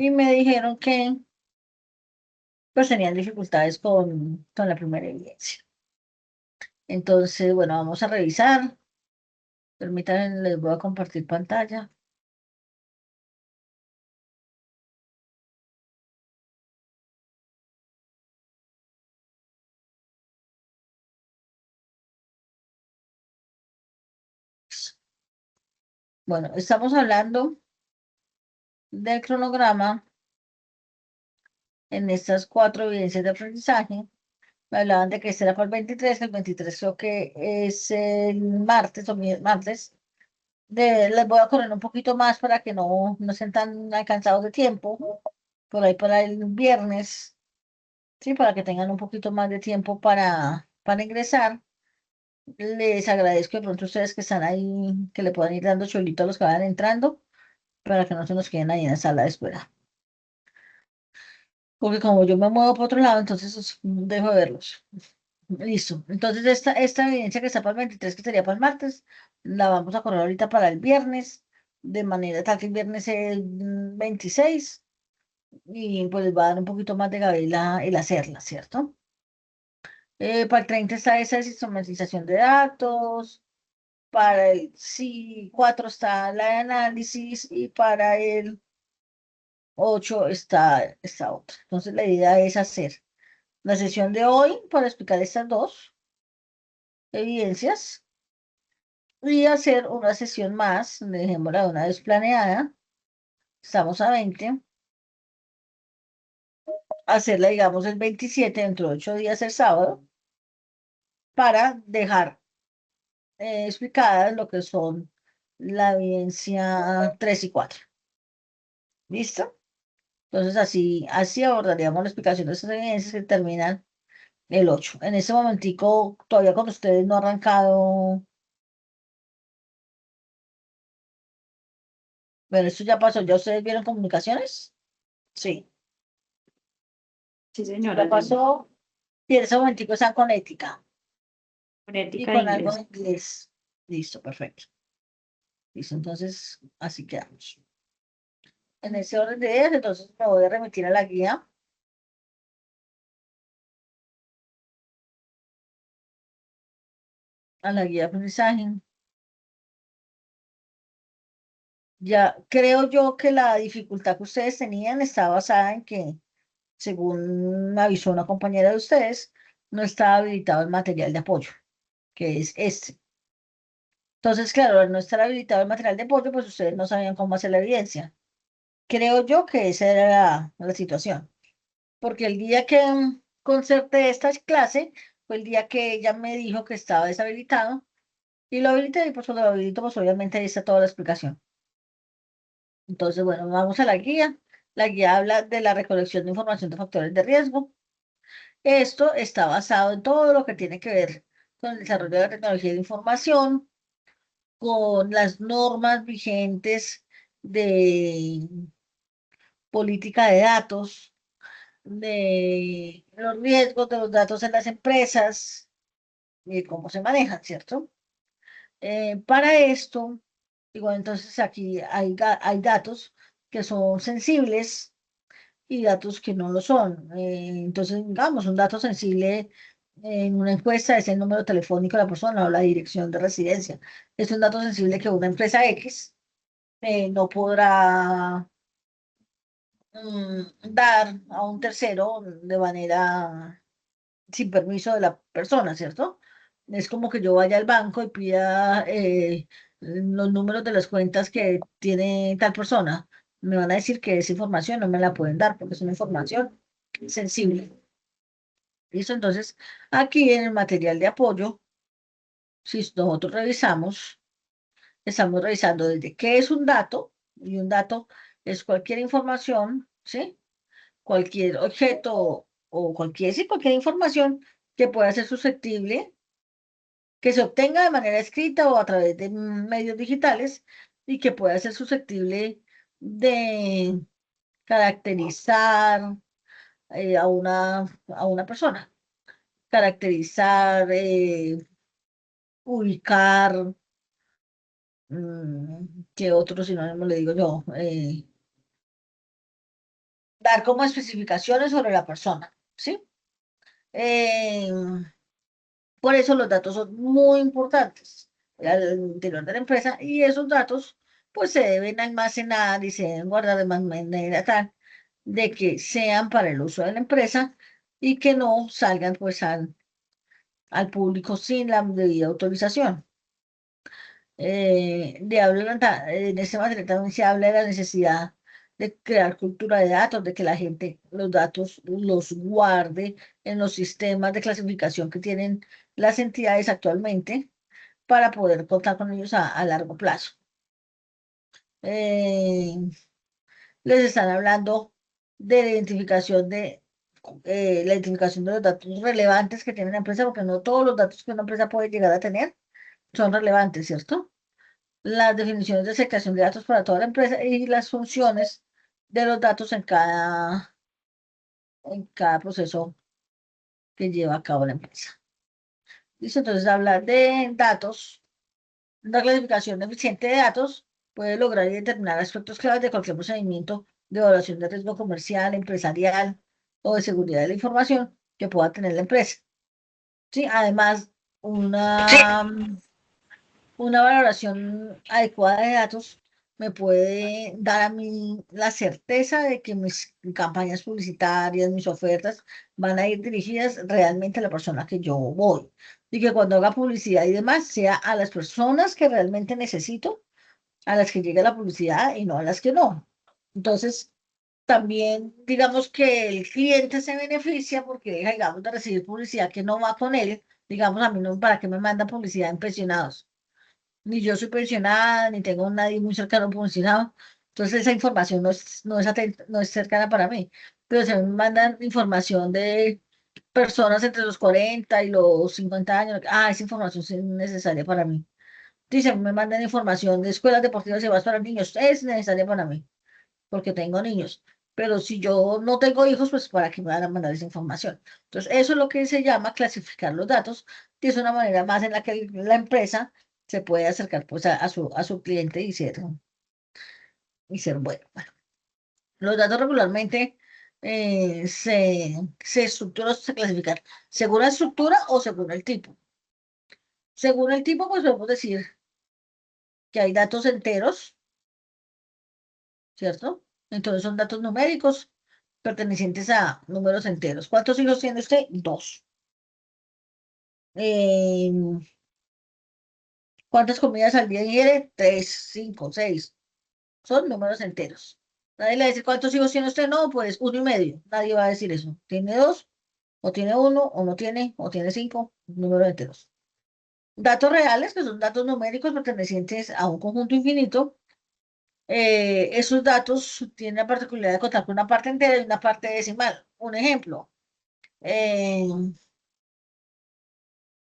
y me dijeron que pues tenían dificultades con la primera evidencia. Entonces, bueno, vamos a revisar. Permítanme, les voy a compartir pantalla. Bueno, estamos hablando del cronograma en estas cuatro evidencias de aprendizaje. Me hablaban de que este era para el 23, que el 23 creo que es el martes o martes. Les voy a correr un poquito más para que no estén tan alcanzados de tiempo. Por ahí para el viernes, sí, para que tengan un poquito más de tiempo para ingresar. Les agradezco de pronto a ustedes que están ahí, que le puedan ir dando cholito a los que vayan entrando, para que no se nos queden ahí en la sala de espera. Porque como yo me muevo por otro lado, entonces dejo de verlos. Listo. Entonces, esta evidencia que está para el 23, que sería para el martes, la vamos a correr ahorita para el viernes, de manera tal que el viernes es el 26, y pues les va a dar un poquito más de gabela el hacerla, ¿cierto? Para el 30 está esa de sistematización de datos, para el sí, 4 está la de análisis, y para el 8 está esta otra. Entonces, la idea es hacer la sesión de hoy para explicar estas dos evidencias y hacer una sesión más, dejémosla de una vez planeada, estamos a 20, hacerla, digamos, el 27, dentro de 8 días, el sábado, para dejar explicadas lo que son la evidencia 3 y 4. ¿Listo? Entonces, así abordaríamos la explicación de esas evidencias que terminan el 8. En ese momentico, todavía con ustedes no ha arrancado. Bueno, esto ya pasó. ¿Ya ustedes vieron comunicaciones? Sí. Sí, Ya señora, pasó. Y en ese momentico están con ética y fonética de con algo de inglés. inglés. Listo, perfecto. Listo, entonces así quedamos. En ese orden de ideas, entonces me voy a remitir a la guía de aprendizaje. Ya creo yo que la dificultad que ustedes tenían está basada en que, según me avisó una compañera de ustedes, no estaba habilitado el material de apoyo, que es este. Entonces, claro, al no estar habilitado el material de apoyo, pues ustedes no sabían cómo hacer la evidencia. Creo yo que esa era la situación, porque el día que concerté esta clase fue el día que ella me dijo que estaba deshabilitado, y lo habilité, y pues cuando lo habilito, pues obviamente ahí está toda la explicación. Entonces, bueno, vamos a la guía. La guía habla de la recolección de información de factores de riesgo. Esto está basado en todo lo que tiene que ver con el desarrollo de la tecnología de información, con las normas vigentes de política de datos, de los riesgos de los datos en las empresas y cómo se manejan, ¿cierto? Para esto, igual entonces aquí hay datos que son sensibles y datos que no lo son. Entonces, digamos, un dato sensible en una encuesta es el número telefónico de la persona o la dirección de residencia. Es un dato sensible que una empresa X no podrá dar a un tercero de manera sin permiso de la persona, ¿cierto? Es como que yo vaya al banco y pida los números de las cuentas que tiene tal persona. Me van a decir que esa información no me la pueden dar porque es una información sensible. ¿Listo? Entonces, aquí en el material de apoyo, si nosotros revisamos, estamos revisando desde qué es un dato, y un dato es cualquier información, ¿sí? Cualquier objeto o sí, cualquier información que pueda ser susceptible, que se obtenga de manera escrita o a través de medios digitales, y que pueda ser susceptible de caracterizar a una persona, caracterizar, ubicar, ¿qué otro sinónimo le digo yo? dar como especificaciones sobre la persona, ¿sí? Eh, por eso los datos son muy importantes al interior de la empresa y esos datos pues se deben almacenar y se deben guardar de manera tal de que sean para el uso de la empresa y que no salgan pues al público sin la debida autorización. En este material también se habla de la necesidad de crear cultura de datos, de que la gente los datos los guarde en los sistemas de clasificación que tienen las entidades actualmente para poder contar con ellos a largo plazo. Eh, Les están hablando de la identificación de los datos relevantes que tiene la empresa, porque no todos los datos que una empresa puede llegar a tener son relevantes, ¿cierto? Las definiciones de aceptación de datos para toda la empresa y las funciones de los datos en cada proceso que lleva a cabo la empresa. Listo, entonces hablar de datos, una clasificación eficiente de datos puede lograr y determinar aspectos claves de cualquier procedimiento de evaluación de riesgo comercial, empresarial o de seguridad de la información que pueda tener la empresa. Sí, además, una una valoración adecuada de datos me puede dar a mí la certeza de que mis campañas publicitarias, mis ofertas van a ir dirigidas realmente a la persona que yo voy. Y que cuando haga publicidad y demás, sea a las personas que realmente necesito, a las que llegue la publicidad y no a las que no. Entonces, también digamos que el cliente se beneficia porque deja, digamos, de recibir publicidad que no va con él. Digamos, a mí no, ¿para qué me mandan publicidad en pensionados? Ni yo soy pensionada, ni tengo a nadie muy cercano pensionado. Entonces esa información no es cercana para mí. Pero se me mandan información de personas entre los 40 y los 50 años. Ah, esa información sí es necesaria para mí. Dice, me mandan información de escuelas deportivas y demás para niños. Es necesaria para mí, porque tengo niños. Pero si yo no tengo hijos, pues ¿para qué me van a mandar esa información? Entonces, eso es lo que se llama clasificar los datos, y es una manera más en la que la empresa se puede acercar pues, a su cliente y ser bueno. Bueno, los datos regularmente se estructuran, se clasifican según la estructura o según el tipo. Según el tipo, pues podemos decir que hay datos enteros, ¿cierto? Entonces son datos numéricos pertenecientes a números enteros. ¿Cuántos hijos tiene usted? Dos. Eh, ¿Cuántas comidas al día ingiere? Tres, cinco, seis. Son números enteros. Nadie le dice cuántos hijos tiene usted. No, pues uno y medio. Nadie va a decir eso. Tiene dos, o tiene uno, o no tiene, o tiene cinco números enteros. Datos reales, que son datos numéricos pertenecientes a un conjunto infinito. Esos datos tienen la particularidad de contar con una parte entera y una parte decimal. Un ejemplo. eh,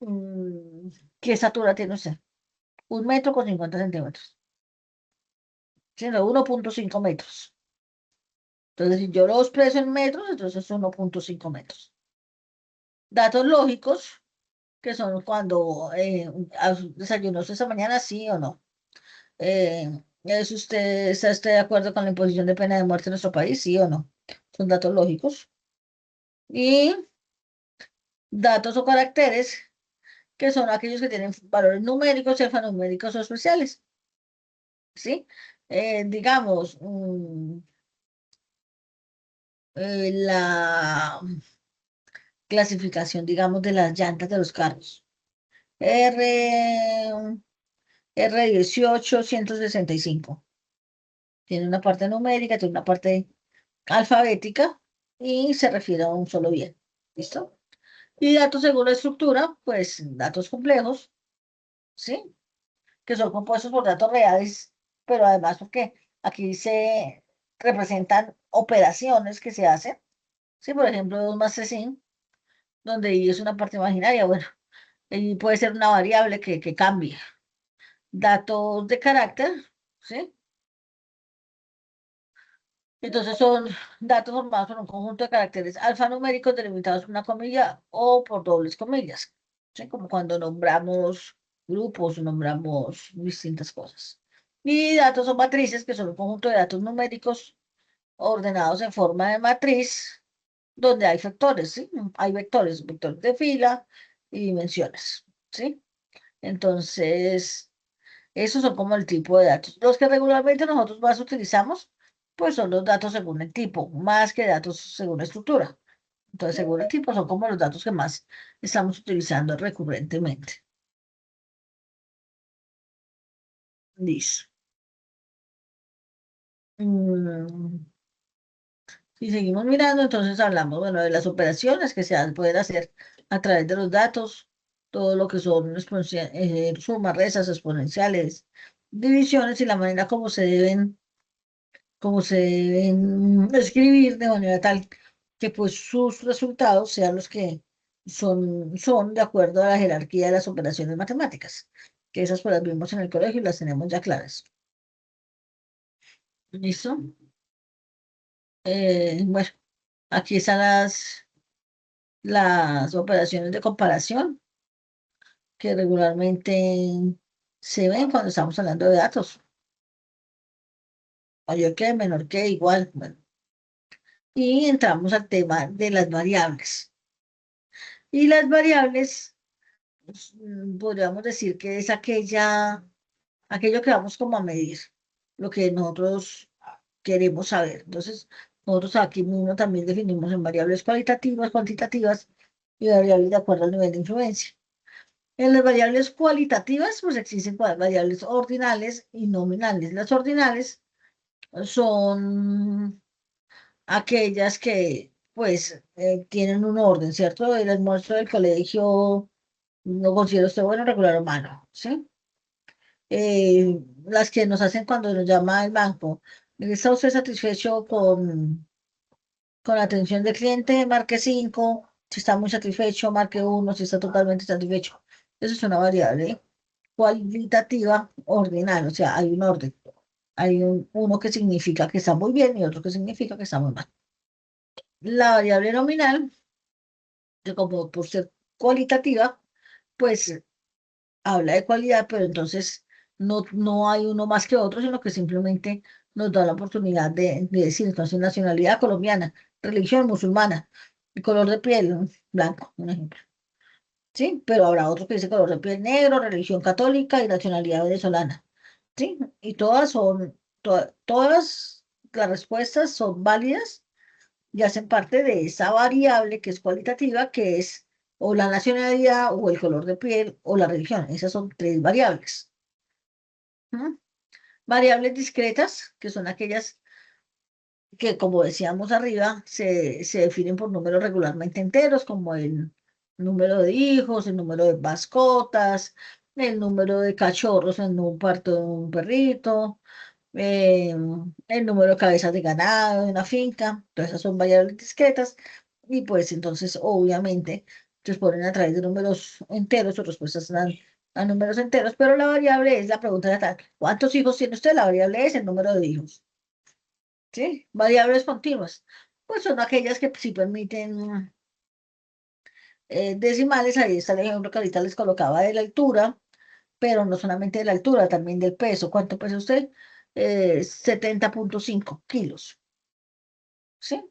mm, ¿Qué estatura tiene usted? 1 metro con 50 centímetros, siendo 1,5 metros. Entonces, si yo lo expreso en metros, entonces es 1,5 metros. Datos lógicos, que son cuando desayunó usted esta mañana, sí o no. ¿Está usted de acuerdo con la imposición de pena de muerte en nuestro país? Sí o no. Son datos lógicos. Y datos o caracteres, que son aquellos que tienen valores numéricos, alfanuméricos o especiales. ¿Sí? Digamos, la clasificación, digamos, de las llantas de los carros. R, R 18 165. Tiene una parte numérica, tiene una parte alfabética y se refiere a un solo bien. ¿Listo? Y datos según la estructura, pues datos complejos, ¿sí? Que son compuestos por datos reales, pero además porque aquí se representan operaciones que se hacen. Sí, por ejemplo, 2 más 3, donde y es una parte imaginaria, bueno, y puede ser una variable que cambie. Datos de carácter, ¿sí? Entonces son datos formados por un conjunto de caracteres alfanuméricos delimitados por una comilla o por dobles comillas, ¿sí? Como cuando nombramos grupos, nombramos distintas cosas. Y datos o matrices, que son un conjunto de datos numéricos ordenados en forma de matriz, donde hay factores, ¿sí? Hay vectores, vectores de fila y dimensiones, ¿sí? Entonces, esos son como el tipo de datos. Los que regularmente nosotros más utilizamos, pues son los datos según el tipo, más que datos según la estructura. Entonces, según el tipo, son como los datos que más estamos utilizando recurrentemente. Listo. Mm, Si seguimos mirando, entonces hablamos, bueno, de las operaciones que pueden hacer a través de los datos, todo lo que son sumas, restas, exponenciales, divisiones y la manera como se deben escribir de manera tal que pues sus resultados sean los que son de acuerdo a la jerarquía de las operaciones matemáticas, que esas pues las vimos en el colegio y las tenemos ya claras. ¿Listo? Bueno, aquí están las operaciones de comparación que regularmente se ven cuando estamos hablando de datos. Mayor que, menor que, igual. Bueno. Y entramos al tema de las variables. Y las variables, pues, podríamos decir que es aquello que vamos como a medir, lo que nosotros queremos saber. Entonces, nosotros aquí mismo también definimos en variables cualitativas, cuantitativas y variables de acuerdo al nivel de influencia. En las variables cualitativas, pues existen variables ordinales y nominales. Las ordinales son aquellas que, pues, tienen un orden, ¿cierto? El almuerzo del colegio no considero usted bueno, regular o malo, ¿sí? Las que nos hacen cuando nos llama el banco. ¿Está usted satisfecho con la atención del cliente? Marque 5. Si está muy satisfecho, marque 1. Si está totalmente satisfecho. Eso es una variable cualitativa ordinal, o sea, hay un orden. Hay uno que significa que está muy bien y otro que significa que está muy mal. La variable nominal, que como por ser cualitativa, pues habla de cualidad, pero entonces no hay uno más que otro, sino que simplemente nos da la oportunidad de decir, entonces, nacionalidad colombiana, religión musulmana, color de piel blanco, un ejemplo. Sí, pero habrá otro que dice color de piel negro, religión católica y nacionalidad venezolana. Sí, y todas las respuestas son válidas y hacen parte de esa variable que es cualitativa, que es o la nacionalidad o el color de piel o la religión. Esas son tres variables. ¿Mm? Variables discretas, que son aquellas que, como decíamos arriba, se definen por números regularmente enteros, como el número de hijos, el número de mascotas, el número de cachorros en un parto de un perrito, eh, el número de cabezas de ganado en una finca. Todas esas son variables discretas y pues entonces obviamente responden a través de números enteros, sus respuestas dan a números enteros, pero la variable es la pregunta de tal, ¿cuántos hijos tiene usted? La variable es el número de hijos. ¿Sí? Variables continuas. Pues son aquellas que sí permiten decimales. Ahí está el ejemplo que ahorita les colocaba de la altura, pero no solamente de la altura, también del peso. ¿Cuánto pesa usted? 70,5 kilos. ¿Sí?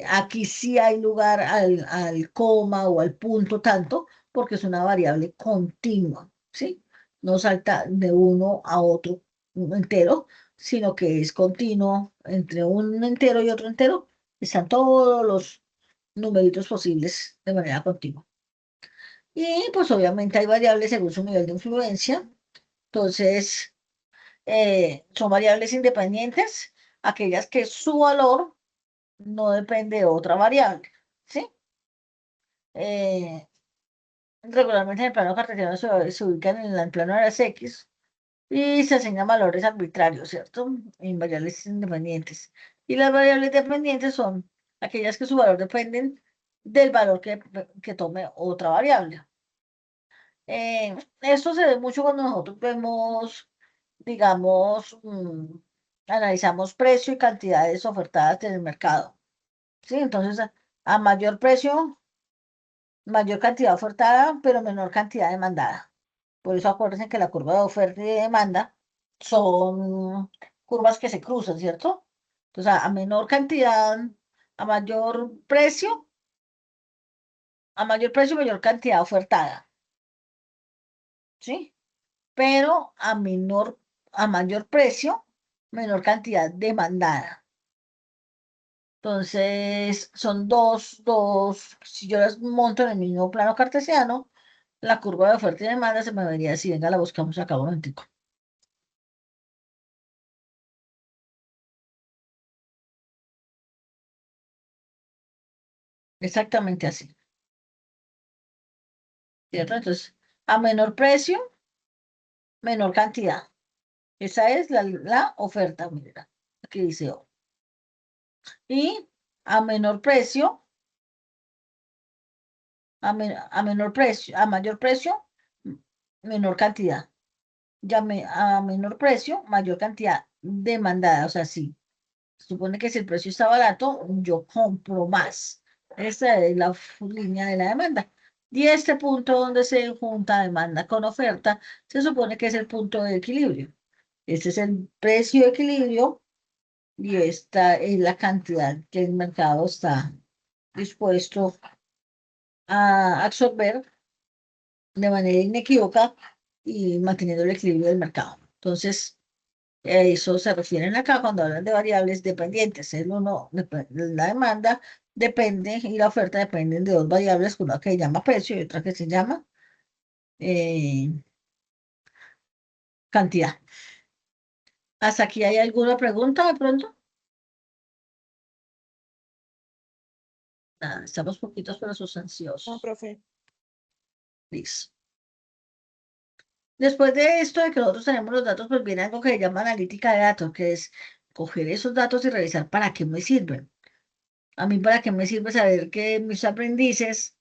Aquí sí hay lugar al coma o al punto tanto, porque es una variable continua. ¿Sí? No salta de uno a otro un entero, sino que es continuo entre un entero y otro entero. Están todos los numeritos posibles de manera continua. Y pues obviamente hay variables según su nivel de influencia. Entonces, son variables independientes, aquellas que su valor no depende de otra variable. ¿Sí? Eh, Regularmente en el plano cartesiano se ubican en el plano de las X y se asignan valores arbitrarios, ¿cierto? En variables independientes. Y las variables dependientes son aquellas que su valor dependen del valor que tome otra variable. Esto se ve mucho cuando nosotros vemos, digamos, analizamos precio y cantidades ofertadas en el mercado. ¿Sí? Entonces, a mayor precio, mayor cantidad ofertada, pero menor cantidad demandada. Por eso acuérdense que la curva de oferta y de demanda son curvas que se cruzan, ¿cierto? Entonces, a menor cantidad, a mayor precio, mayor cantidad ofertada, ¿sí? Pero a mayor precio, menor cantidad demandada. Entonces, son si yo las monto en el mismo plano cartesiano, la curva de oferta y demanda se me vería así. Venga, la buscamos acá un momentico. Exactamente así, ¿cierto? Entonces, a menor precio, menor cantidad. Esa es la oferta, mira, aquí dice O. Y a menor precio, a menor precio, a mayor precio, m- menor cantidad. A menor precio, mayor cantidad demandada. O sea, sí, se supone que si el precio está barato, yo compro más. Esta es la línea de la demanda. Y este punto donde se junta demanda con oferta, se supone que es el punto de equilibrio. Este es el precio de equilibrio y esta es la cantidad que el mercado está dispuesto a absorber de manera inequívoca y manteniendo el equilibrio del mercado. Entonces, a eso se refieren acá cuando hablan de variables dependientes. La demanda depende y la oferta dependen de dos variables, una que se llama precio y otra que se llama eh, cantidad. ¿Hasta aquí hay alguna pregunta de pronto? Nada, estamos poquitos pero No, sustanciosos. profe. Listo. Después de esto, de que nosotros tenemos los datos, pues viene algo que se llama analítica de datos, que es coger esos datos y revisar para qué me sirven. A mí, para qué me sirve saber que mis aprendices,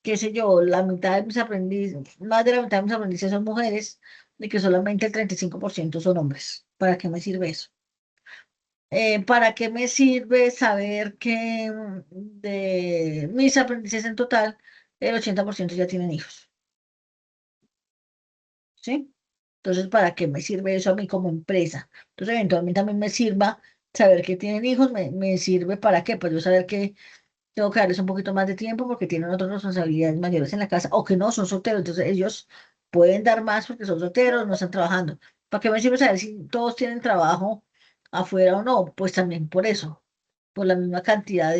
qué sé yo, la mitad de mis aprendices, más de la mitad de mis aprendices son mujeres y que solamente el 35% son hombres. ¿Para qué me sirve eso? ¿Para qué me sirve saber que de mis aprendices en total, el 80% ya tienen hijos? ¿Sí? Entonces, ¿para qué me sirve eso a mí como empresa? Entonces, eventualmente a mí me sirva saber que tienen hijos, me sirve para qué, pues yo saber que tengo que darles un poquito más de tiempo porque tienen otras responsabilidades mayores en la casa o que no son solteros, entonces ellos pueden dar más porque son solteros, no están trabajando. ¿Para qué me sirve saber si todos tienen trabajo afuera o no? Pues también por eso, por la misma cantidad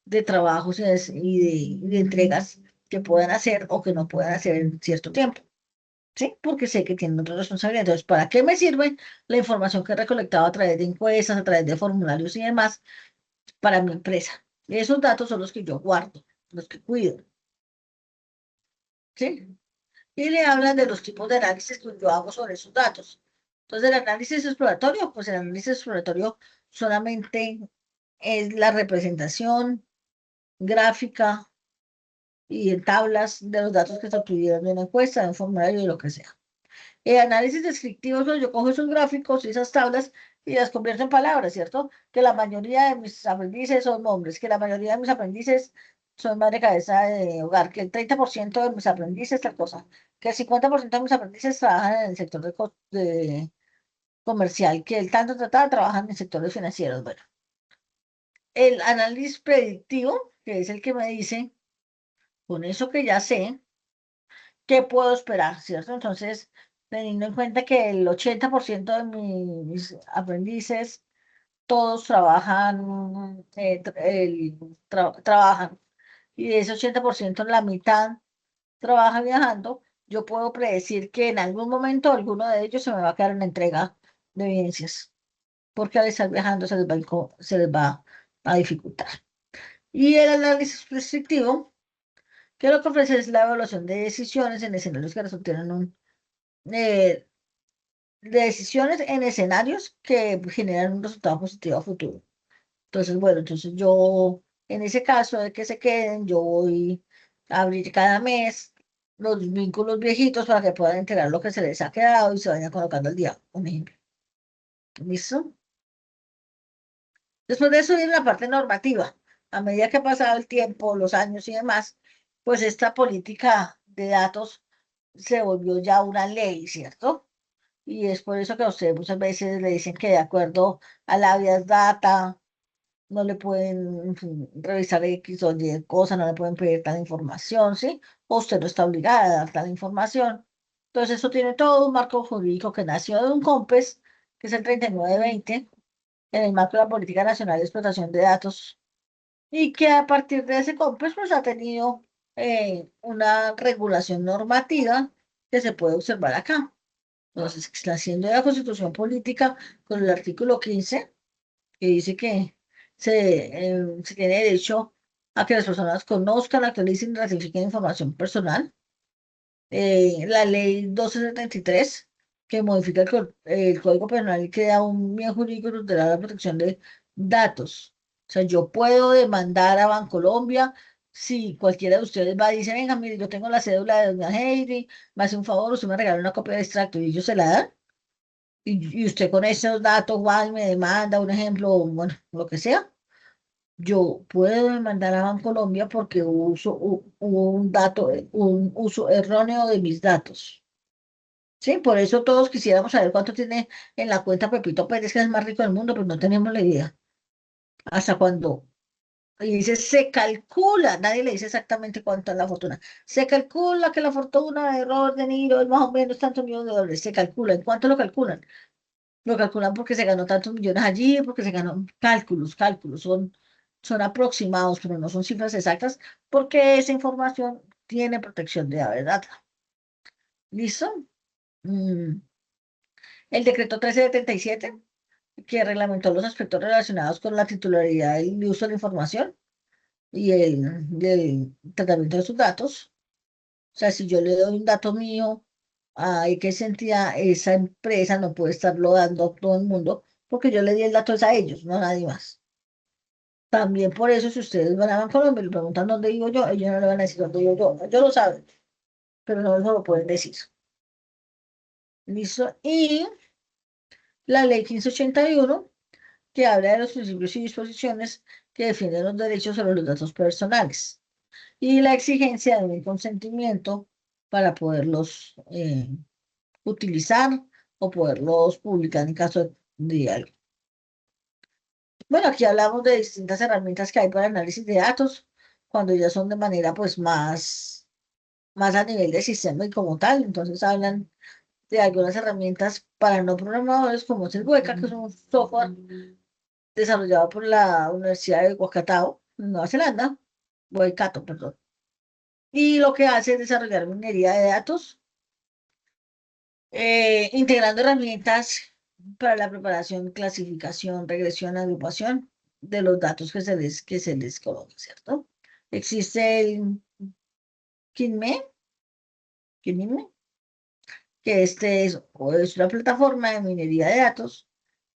de trabajos y de entregas que puedan hacer o que no puedan hacer en cierto tiempo. ¿Sí? Porque sé que tienen otra responsabilidad. Entonces, ¿para qué me sirve la información que he recolectado a través de encuestas, a través de formularios y demás para mi empresa? Esos datos son los que yo guardo, los que cuido, ¿sí? Y le hablan de los tipos de análisis que yo hago sobre esos datos. Entonces, el análisis exploratorio, pues el análisis exploratorio solamente es la representación gráfica y en tablas de los datos que se obtuvieron de una encuesta, de un formulario, de lo que sea. El análisis descriptivo, pues, yo cojo esos gráficos y esas tablas y las convierto en palabras, ¿cierto? Que la mayoría de mis aprendices son hombres, que la mayoría de mis aprendices son madre cabeza de hogar, que el 30% de mis aprendices tal cosa, que el 50% de mis aprendices trabajan en el sector de comercial, que el tanto tratado trabajan en sectores financieros. Bueno, el análisis predictivo, que es el que me dice, con eso que ya sé, ¿qué puedo esperar? ¿Cierto? Entonces, teniendo en cuenta que el 80% de mis aprendices, todos trabajan, trabajan, y de ese 80% la mitad trabaja viajando, yo puedo predecir que en algún momento alguno de ellos se me va a quedar en la entrega de evidencias, porque al estar viajando se les va a dificultar. Y el análisis prescriptivo, que lo que ofrece es la evaluación de decisiones en escenarios que resulten eh, de decisiones en escenarios que generan un resultado positivo a futuro. Entonces, bueno, entonces yo, en ese caso de que se queden, yo voy a abrir cada mes los vínculos viejitos para que puedan entregar lo que se les ha quedado y se vayan colocando al día, un ejemplo. ¿Listo? Después de eso viene la parte normativa. A medida que ha pasado el tiempo, los años y demás, pues esta política de datos se volvió ya una ley, ¿cierto? y es por eso que a usted muchas veces le dicen que de acuerdo a la Habeas Data no le pueden en fin, revisar X o Y cosas, no le pueden pedir tal información, ¿sí? O usted no está obligada a dar tal información. Entonces, eso tiene todo un marco jurídico que nació de un COMPES, que es el 3920, en el marco de la Política Nacional de Explotación de Datos, y que a partir de ese COMPES, pues ha tenido una regulación normativa que se puede observar acá. Entonces, está haciendo la Constitución Política con el artículo 15 que dice que se tiene derecho a que las personas conozcan, actualicen y ratifiquen información personal. La ley 1273 que modifica el Código Penal y que da un bien jurídico tutelar a la protección de datos. O sea, yo puedo demandar a Bancolombia si cualquiera de ustedes va y dice, venga, mire, yo tengo la cédula de doña Heidi, me hace un favor, usted me regala una copia de extracto y ellos se la dan. Y usted con esos datos va y me demanda, un ejemplo, bueno, lo que sea. Yo puedo demandar a Bancolombia porque hubo un dato, un uso erróneo de mis datos. Sí, por eso todos quisiéramos saber cuánto tiene en la cuenta Pepito Pérez, que es el más rico del mundo, pero no tenemos la idea. Hasta cuando, y dice, se calcula, nadie le dice exactamente cuánto es la fortuna. Se calcula que la fortuna de Robert De Niro es más o menos tantos millones de dólares. Se calcula. ¿En cuánto lo calculan? Lo calculan porque se ganó tantos millones allí, porque se ganó cálculos, son aproximados, pero no son cifras exactas, porque esa información tiene protección de la verdad. ¿Listo? Mm, El decreto 1377 que reglamentó los aspectos relacionados con la titularidad y el uso de la información y el tratamiento de sus datos. O sea, si yo le doy un dato mío a X entidad, esa empresa no puede estarlo dando a todo el mundo porque yo le di el dato es a ellos, no a nadie más. También por eso, si ustedes van a Bancolombia y le preguntan dónde vivo yo, ellos no le van a decir dónde vivo yo. Ellos lo saben, pero no se lo pueden decir. ¿Listo? Y la ley 1581 que habla de los principios y disposiciones que defienden los derechos sobre los datos personales y la exigencia de un consentimiento para poderlos utilizar o poderlos publicar en caso de algo. Bueno, aquí hablamos de distintas herramientas que hay para análisis de datos, cuando ya son de manera pues más a nivel de sistema y como tal. Entonces hablan de algunas herramientas para no programadores como es el Weka, que es un software desarrollado por la Universidad de Waikato, en Nueva Zelanda, Waikato, perdón. Y lo que hace es desarrollar minería de datos, integrando herramientas para la preparación, clasificación, regresión, agrupación de los datos que se les coloca, ¿cierto? Existe el KINME, KINME, que es una plataforma de minería de datos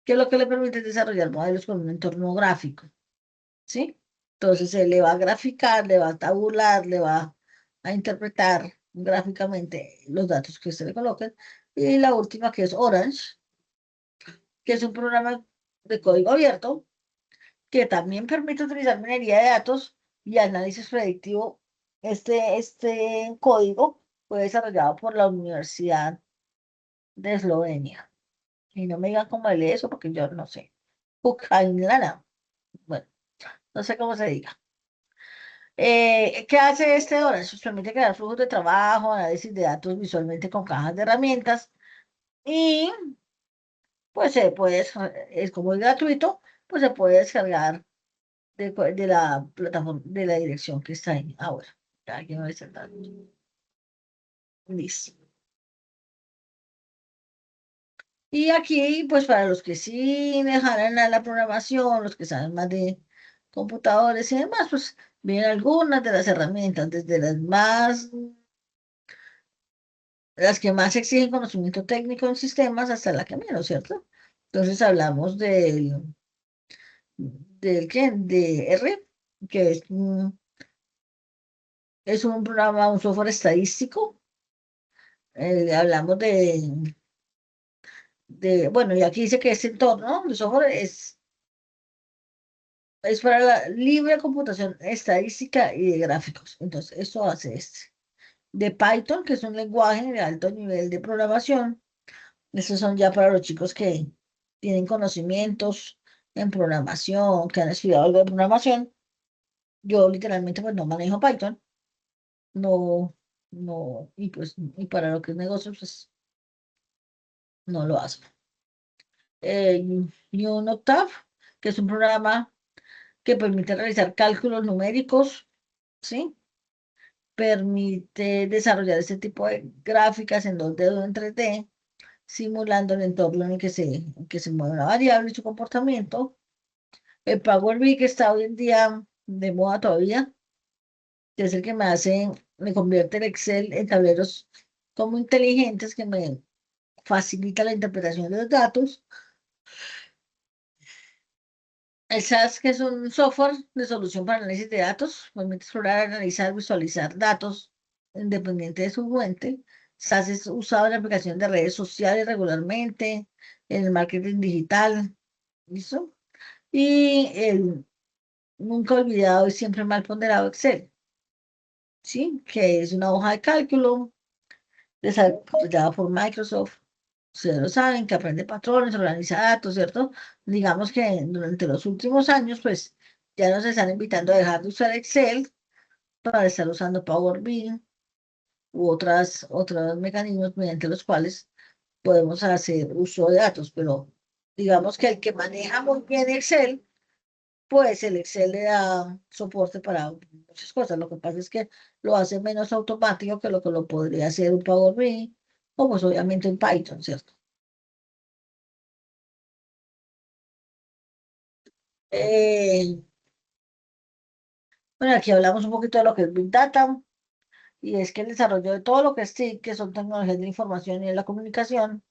que lo que le permite es desarrollar modelos con un entorno gráfico, ¿sí? Entonces se le va a graficar, le va a tabular, le va a interpretar gráficamente los datos que se le coloquen. Y la última que es Orange, que es un programa de código abierto que también permite utilizar minería de datos y análisis predictivo. Este código fue desarrollado por la Universidad de Eslovenia. Y no me digan cómo lee eso porque yo no sé. Ucraniana. Bueno, no sé cómo se diga. ¿Qué hace este Orange? Pues permite crear flujos de trabajo, análisis de datos visualmente con cajas de herramientas y pues se puede, es como es gratuito, pues se puede descargar de la plataforma, de la dirección que está ahí ahora. Ya aquí no está el dato. Listo. Y aquí, pues para los que sí dejaran a la programación, los que saben más de computadores y demás, pues vienen algunas de las herramientas, desde las que más exigen conocimiento técnico en sistemas hasta la que menos, ¿cierto? Entonces hablamos del ¿qué? De R, que es un programa, un software estadístico. Hablamos bueno, y aquí dice que este entorno de software es para la libre computación estadística y de gráficos. Entonces, esto hace este. De Python, que es un lenguaje de alto nivel de programación, Esos son ya para los chicos que tienen conocimientos en programación, que han estudiado algo de programación. Yo literalmente pues no manejo Python, no, no, y pues, y para lo que es negocio, pues no lo hago. Eh, Octave, que es un programa que permite realizar cálculos numéricos, ¿sí? Permite desarrollar este tipo de gráficas en 2D o en 3D, simulando el entorno en que se mueve una variable y su comportamiento. El Power BI que está hoy en día de moda todavía, que es el que me convierte el Excel en tableros como inteligentes que me facilita la interpretación de los datos. El SAS, que es un software de solución para análisis de datos, permite explorar, analizar, visualizar datos independiente de su fuente. SAS es usado en la aplicación de redes sociales regularmente, en el marketing digital, ¿listo? Y el nunca olvidado y siempre mal ponderado Excel, ¿sí? Que es una hoja de cálculo desarrollada por Microsoft. Ustedes lo saben, que aprende patrones, organiza datos, ¿cierto? Digamos que durante los últimos años, pues ya nos están invitando a dejar de usar Excel para estar usando Power BI u otros mecanismos mediante los cuales podemos hacer uso de datos, pero digamos que el que maneja muy bien Excel, pues el Excel le da soporte para muchas cosas. Lo que pasa es que lo hace menos automático que lo podría hacer un Power BI o pues obviamente un Python, ¿cierto? Eh, Bueno, aquí hablamos un poquito de lo que es Big Data, y es que el desarrollo de todo lo que es TIC, que son tecnologías de la información y de la comunicación,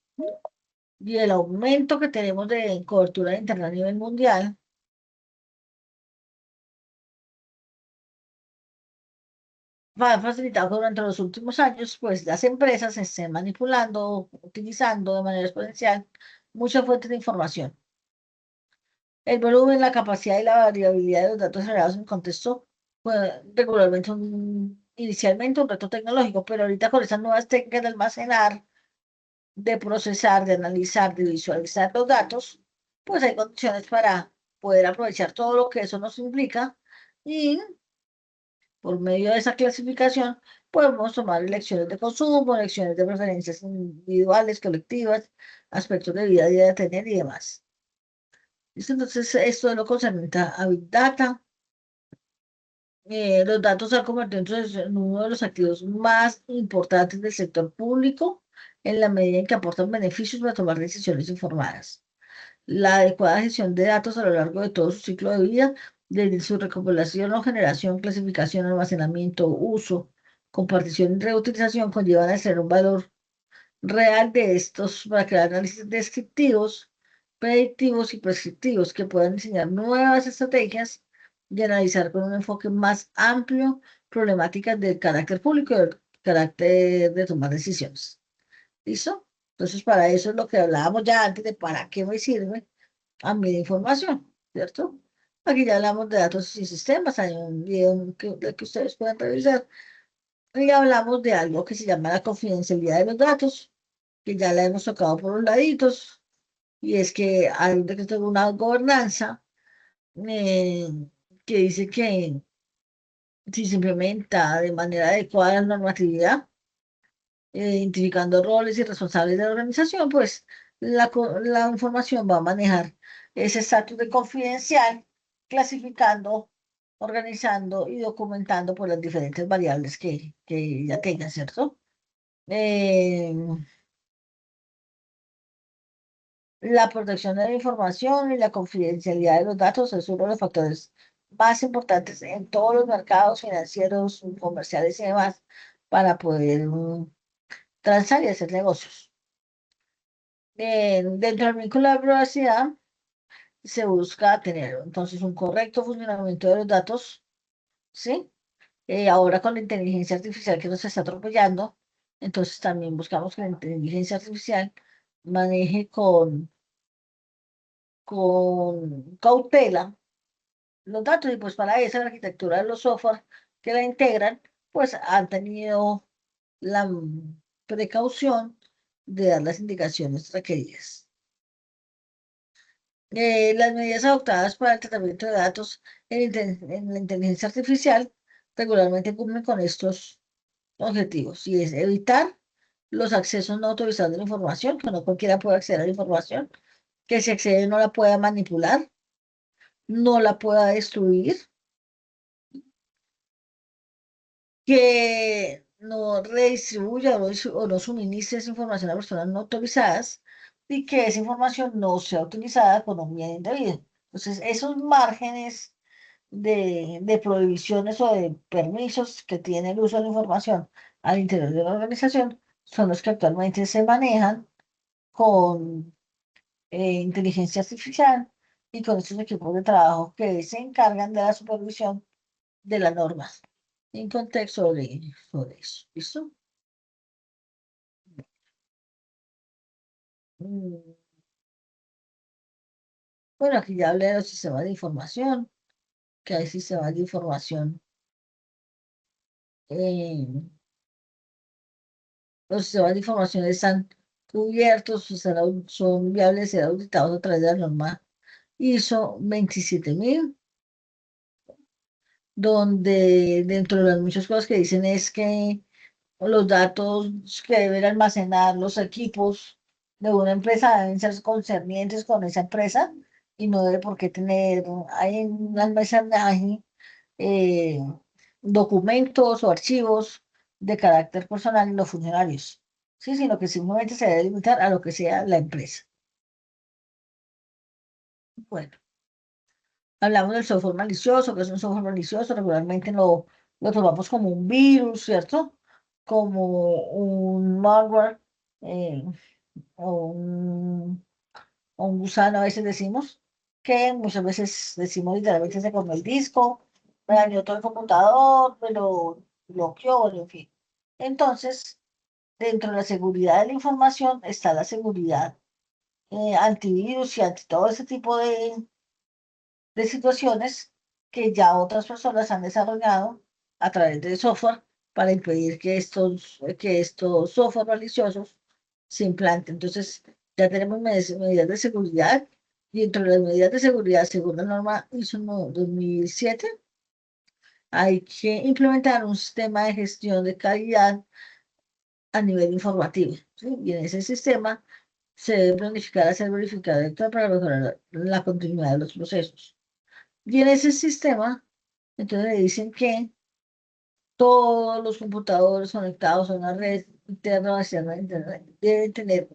y el aumento que tenemos de cobertura de Internet a nivel mundial, ha facilitado que durante los últimos años, pues las empresas estén manipulando, utilizando de manera exponencial muchas fuentes de información. El volumen, la capacidad y la variabilidad de los datos generados en contexto fue regularmente inicialmente un reto tecnológico, pero ahorita con esas nuevas técnicas de almacenar, de procesar, de analizar, de visualizar los datos, pues hay condiciones para poder aprovechar todo lo que eso nos implica y por medio de esa clasificación podemos tomar elecciones de consumo, elecciones de preferencias individuales, colectivas, aspectos de vida diaria a tener y demás. ¿Listo? Entonces, esto es lo concerniente a Big Data. Los datos se han convertido entonces en uno de los activos más importantes del sector público en la medida en que aportan beneficios para tomar decisiones informadas. La adecuada gestión de datos a lo largo de todo su ciclo de vida, desde su recopilación o generación, clasificación, almacenamiento, uso, compartición y reutilización, conllevan a ser un valor real de estos para crear análisis descriptivos, predictivos y prescriptivos que puedan diseñar nuevas estrategias y analizar con un enfoque más amplio problemáticas del carácter público y del carácter de tomar decisiones. ¿Listo? Entonces, para eso es lo que hablábamos ya antes de para qué me sirve a mí la información, ¿cierto? Aquí ya hablamos de datos y sistemas, hay un video que ustedes pueden revisar. Y hablamos de algo que se llama la confidencialidad de los datos, que ya la hemos tocado por los laditos, y es que hay un decreto de una gobernanza eh, que dice que si se implementa de manera adecuada la normatividad, identificando roles y responsables de la organización, pues la información va a manejar ese estatus de confidencial, clasificando, organizando y documentando por las diferentes variables que ya tenga, ¿cierto? Eh, la protección de la información y la confidencialidad de los datos es uno de los factores más importantes en todos los mercados financieros, comerciales y demás para poder transar y hacer negocios. Dentro del vínculo de privacidad se busca tener entonces un correcto funcionamiento de los datos, ¿sí? Ahora con la inteligencia artificial que nos está atropellando, entonces también buscamos que la inteligencia artificial maneje con cautela los datos y pues para eso la arquitectura de los software que la integran, pues han tenido la precaución de dar las indicaciones requeridas. Las medidas adoptadas para el tratamiento de datos en la inteligencia artificial regularmente cumplen con estos objetivos, y es evitar los accesos no autorizados de la información, que no cualquiera puede acceder a la información, que si accede no la pueda manipular, no la pueda destruir, que no redistribuya o no suministre esa información a personas no autorizadas y que esa información no sea utilizada con un bien indebido. Entonces, esos márgenes de prohibiciones o de permisos que tiene el uso de la información al interior de la organización son los que actualmente se manejan con inteligencia artificial y con estos equipos de trabajo que se encargan de la supervisión de las normas en contexto sobre eso. ¿Listo? Mm, Bueno, aquí ya hablé de los sistemas de información, que hay sistemas de información. eh, los sistemas de información están cubiertos, son viables ser auditados a través de la norma ISO 27000, donde dentro de las muchas cosas que dicen es que los datos que deben almacenar los equipos de una empresa deben ser concernientes con esa empresa y no debe por qué tener, hay un almacenaje, eh, documentos o archivos de carácter personal en los funcionarios, ¿sí? Sino que simplemente se debe limitar a lo que sea la empresa. Bueno, hablamos del software malicioso, que es un software malicioso, regularmente lo tomamos como un virus, ¿cierto? Como un malware, eh, o un gusano, a veces decimos, que muchas veces decimos literalmente se comió el disco, me dañó todo el computador, me lo bloqueó, bueno, en fin. Entonces, dentro de la seguridad de la información está la seguridad antivirus y anti todo ese tipo de situaciones que ya otras personas han desarrollado a través de software para impedir que estos software maliciosos se implanten. Entonces, ya tenemos medidas de seguridad y dentro de las medidas de seguridad, según la norma ISO 2007, hay que implementar un sistema de gestión de calidad a nivel informativo, ¿sí? Y en ese sistema se debe planificar, hacer verificar para mejorar la continuidad de los procesos. Y en ese sistema, entonces le dicen que todos los computadores conectados a una red interna o externa de Internet deben tener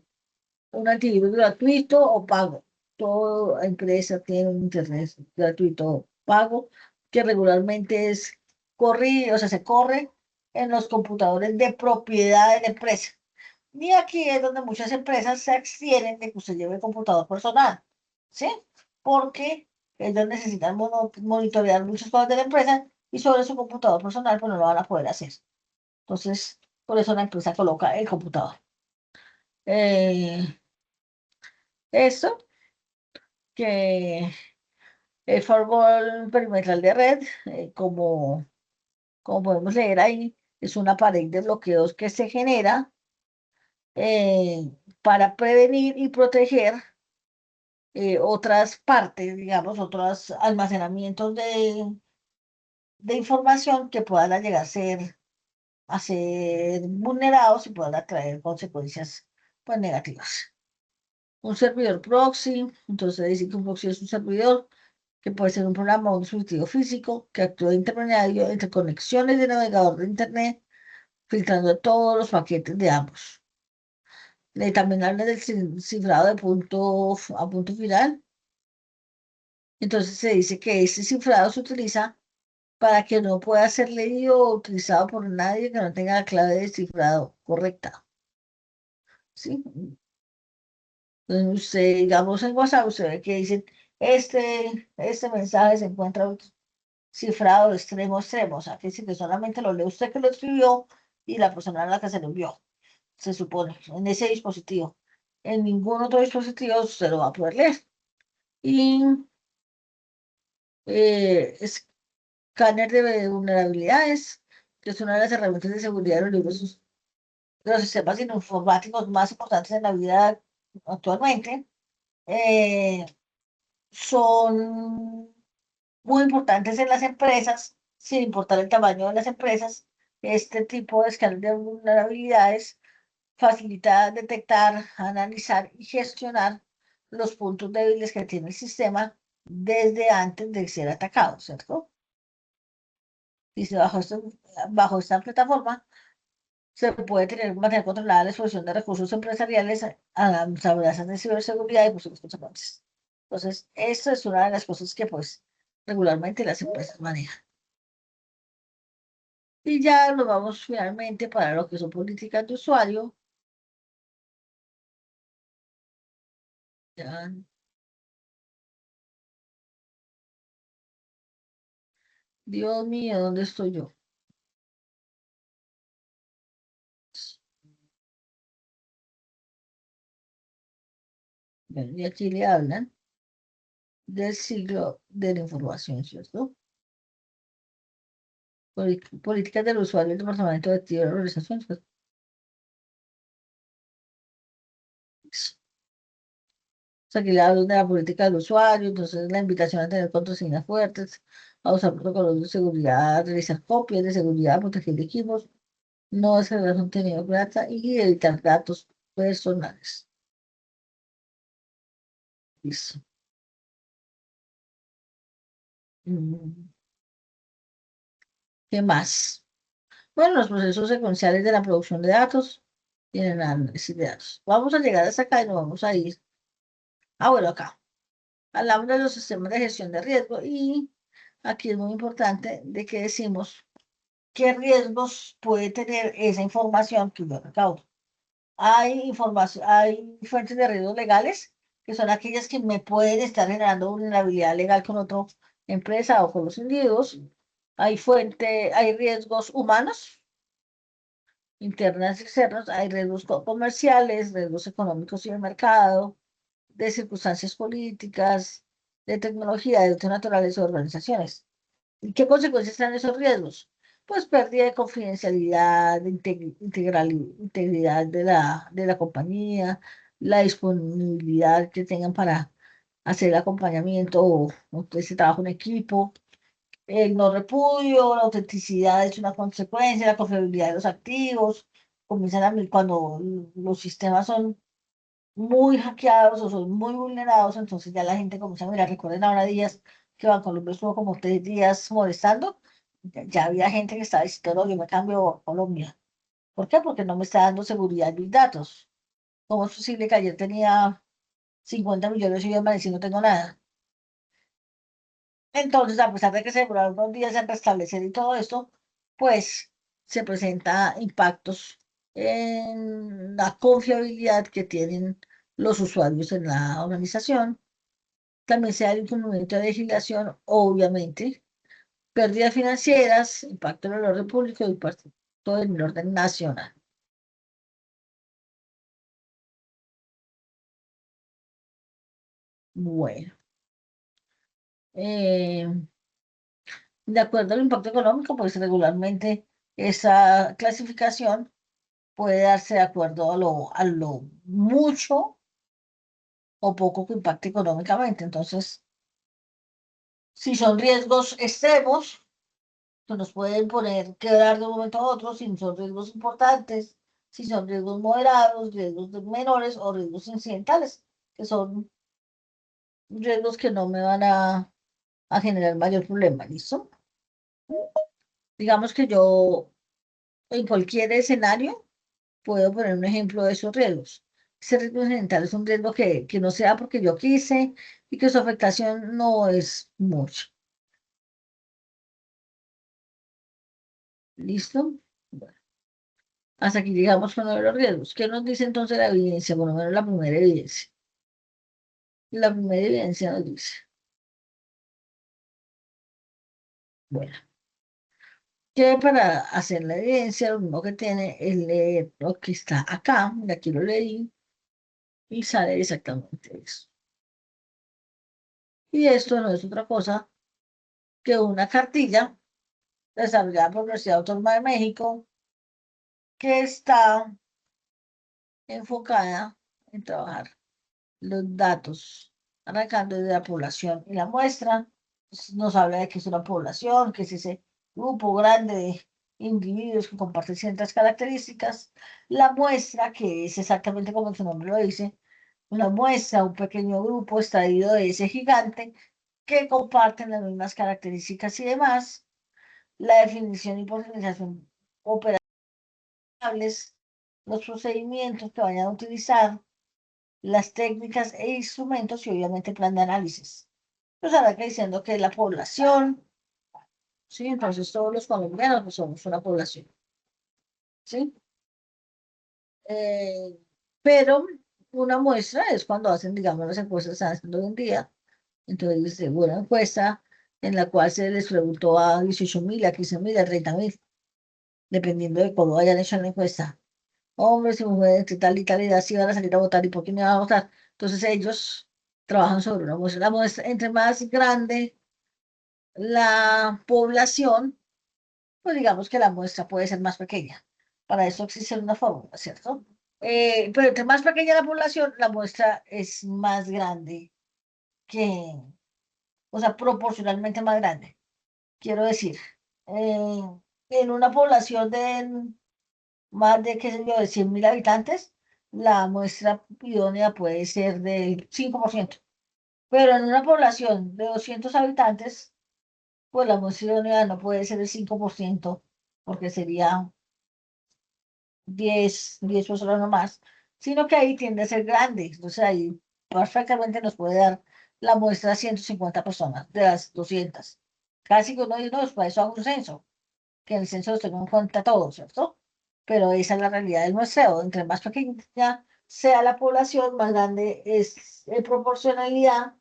un antivirus gratuito o pago. Toda empresa tiene un Internet gratuito o pago que regularmente es corrido, o sea, se corre en los computadores de propiedad de la empresa. Y aquí es donde muchas empresas se abstienen de que usted lleve el computador personal, ¿sí? Porque ellos necesitan monitorear muchas cosas de la empresa y sobre su computador personal pues no lo van a poder hacer. Entonces, por eso la empresa coloca el computador. Eh, Esto, que el firewall perimetral de red, como podemos leer ahí, es una pared de bloqueos que se genera para prevenir y proteger otras partes, digamos, otros almacenamientos de información que puedan llegar a ser vulnerados y puedan traer consecuencias pues, negativas. Un servidor proxy, entonces dice que un proxy es un servidor que puede ser un programa o un dispositivo físico que actúa de intermediario entre conexiones de navegador de Internet, filtrando todos los paquetes de ambos. También habla del cifrado de punto a punto final. Entonces se dice que este cifrado se utiliza para que no pueda ser leído o utilizado por nadie que no tenga la clave de cifrado correcta. ¿Sí? Entonces usted, digamos en WhatsApp, usted ve que dicen, este mensaje se encuentra cifrado de extremo a extremo, o sea, que dice que solamente lo lee usted que lo escribió y la persona a la que se lo envió, se supone, en ese dispositivo. En ningún otro dispositivo usted lo va a poder leer. Y escáner de vulnerabilidades, que es una de las herramientas de seguridad de los libros de los sistemas informáticos más importantes en la vida actualmente, eh, son muy importantes en las empresas, sin importar el tamaño de las empresas. Este tipo de escáner de vulnerabilidades facilita detectar, analizar y gestionar los puntos débiles que tiene el sistema desde antes de ser atacado, ¿cierto? Dice, bajo esta plataforma se puede mantener controlada la exposición de recursos empresariales a las amenazas de ciberseguridad y posibles consecuencias. Entonces, esta es una de las cosas que pues regularmente las empresas manejan. Y ya nos vamos finalmente para lo que son políticas de usuario. Ya, Dios mío, ¿dónde estoy yo? Bueno, y aquí le hablan del siglo de la información, ¿cierto? Políticas del usuario del Departamento de Actividad de la Organización. Pues, aquí le hablan de la política del usuario, entonces la invitación a tener contraseñas fuertes, a usar protocolos de seguridad, realizar copias de seguridad, proteger equipos, no descargar contenido pirata y evitar datos personales. Listo. Mm, ¿Qué más? Bueno, los procesos secuenciales de la producción de datos tienen análisis de datos. Vamos a llegar hasta acá y nos vamos a ir. Ah, bueno, acá. Hablamos de los sistemas de gestión de riesgo y aquí es muy importante de que decimos qué riesgos puede tener esa información que yo recaudo. Hay información, hay fuentes de riesgos legales que son aquellas que me pueden estar generando vulnerabilidad legal con otra empresa o con los individuos. Hay riesgos humanos, internos y externos, hay riesgos comerciales, riesgos económicos y de mercado, de circunstancias políticas, de tecnología, de otras naturales o organizaciones. ¿Y qué consecuencias traen esos riesgos? Pues pérdida de confidencialidad, de integridad de la compañía, la disponibilidad que tengan para hacer el acompañamiento o ese trabajo en equipo, el no repudio, la autenticidad es una consecuencia, la confiabilidad de los activos, cuando los sistemas son muy hackeados o son muy vulnerados, entonces ya la gente comienza a mirar, recuerden ahora días que Bancolombia estuvo como 3 días molestando, ya había gente que estaba diciendo, no, yo me cambio a Colombia. ¿Por qué? Porque no me está dando seguridad mis datos. ¿Cómo es posible que ayer tenía 50 millones y yo amanecí y no tengo nada? Entonces, a pesar de que se demoraron unos días en restablecer y todo esto, pues se presenta impactos en la confiabilidad que tienen los usuarios en la organización. También se da el incumplimiento de legislación, obviamente, pérdidas financieras, impacto en el orden público y impacto en el orden nacional. Bueno, eh, de acuerdo al impacto económico, pues regularmente esa clasificación puede darse de acuerdo a lo mucho o poco que impacte económicamente. Entonces, si son riesgos extremos, que nos pueden poner quebrar de un momento a otro, si son riesgos importantes, si son riesgos moderados, menores o riesgos incidentales, que son riesgos que no me van a generar mayor problema, ¿listo? Digamos que yo en cualquier escenario puedo poner un ejemplo de esos riesgos. Ese riesgo incidental es un riesgo que no sea porque yo quise y que su afectación no es mucha. ¿Listo? Bueno, hasta aquí llegamos con uno de los riesgos. ¿Qué nos dice entonces la evidencia? Por lo menos la primera evidencia. La primera evidencia nos dice, bueno, que para hacer la evidencia lo único que tiene es leer lo que está acá, y aquí lo leí, y sale exactamente eso. Y esto no es otra cosa que una cartilla desarrollada por la Universidad Autónoma de México que está enfocada en trabajar los datos, arrancando desde la población. Y la muestra pues, nos habla de que es una población, que es ese grupo grande de individuos que comparten ciertas características. La muestra, que es exactamente como su nombre lo dice, una muestra, un pequeño grupo extraído de ese gigante que comparten las mismas características y demás. La definición y personalización operables, los procedimientos que vayan a utilizar, las técnicas e instrumentos y obviamente el plan de análisis. Pues ahora que diciendo que la población, ¿sí? Entonces todos los colombianos pues, somos una población, ¿sí? Eh, pero una muestra es cuando hacen, digamos, las encuestas que están haciendo hoy en día. Entonces, una encuesta en la cual se les preguntó a 18.000, a 15.000, a 30.000, dependiendo de cómo hayan hecho la encuesta. Hombres y mujeres de tal y tal edad si van a salir a votar y por quién van a votar. Entonces ellos trabajan sobre una muestra. La muestra, entre más grande la población, pues digamos que la muestra puede ser más pequeña. Para eso existe una fórmula, ¿cierto? Pero entre más pequeña la población, la muestra es más grande que, o sea, proporcionalmente más grande. Quiero decir, eh, en una población de más de, qué sé yo, de 100.000 habitantes, la muestra idónea puede ser del 5%. Pero en una población de 200 habitantes, pues la muestra idónea no puede ser el 5%, porque sería 10 personas nomás, sino que ahí tiende a ser grande. Entonces ahí perfectamente nos puede dar la muestra a 150 personas de las 200. Casi que uno dice, no, pues para eso hago un censo, que en el censo los tengo en cuenta todo, ¿cierto? Pero esa es la realidad del muestreo. Entre más pequeña sea la población, más grande es en proporcionalidad,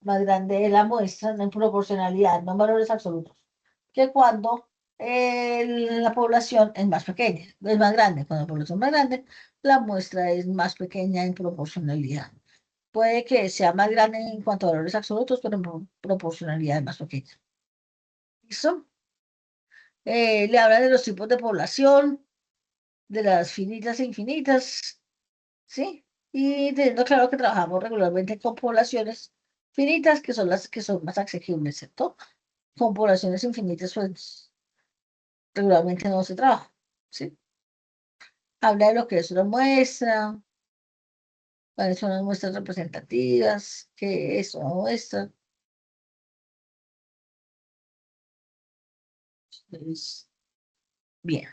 más grande es la muestra, no en proporcionalidad, no en valores absolutos, que cuando la población es más pequeña, es más grande. Cuando la población es más grande, la muestra es más pequeña en proporcionalidad. Puede que sea más grande en cuanto a valores absolutos, pero en proporcionalidad es más pequeña. ¿Listo? Le habla de los tipos de población, de las finitas e infinitas, ¿sí? Y teniendo claro que trabajamos regularmente con poblaciones finitas, que son las que son más asequibles, ¿cierto? Con poblaciones infinitas, pues regularmente no se trabaja, ¿sí? Habla de lo que es una muestra, cuáles son las muestras representativas, qué es una muestra. Entonces, bien.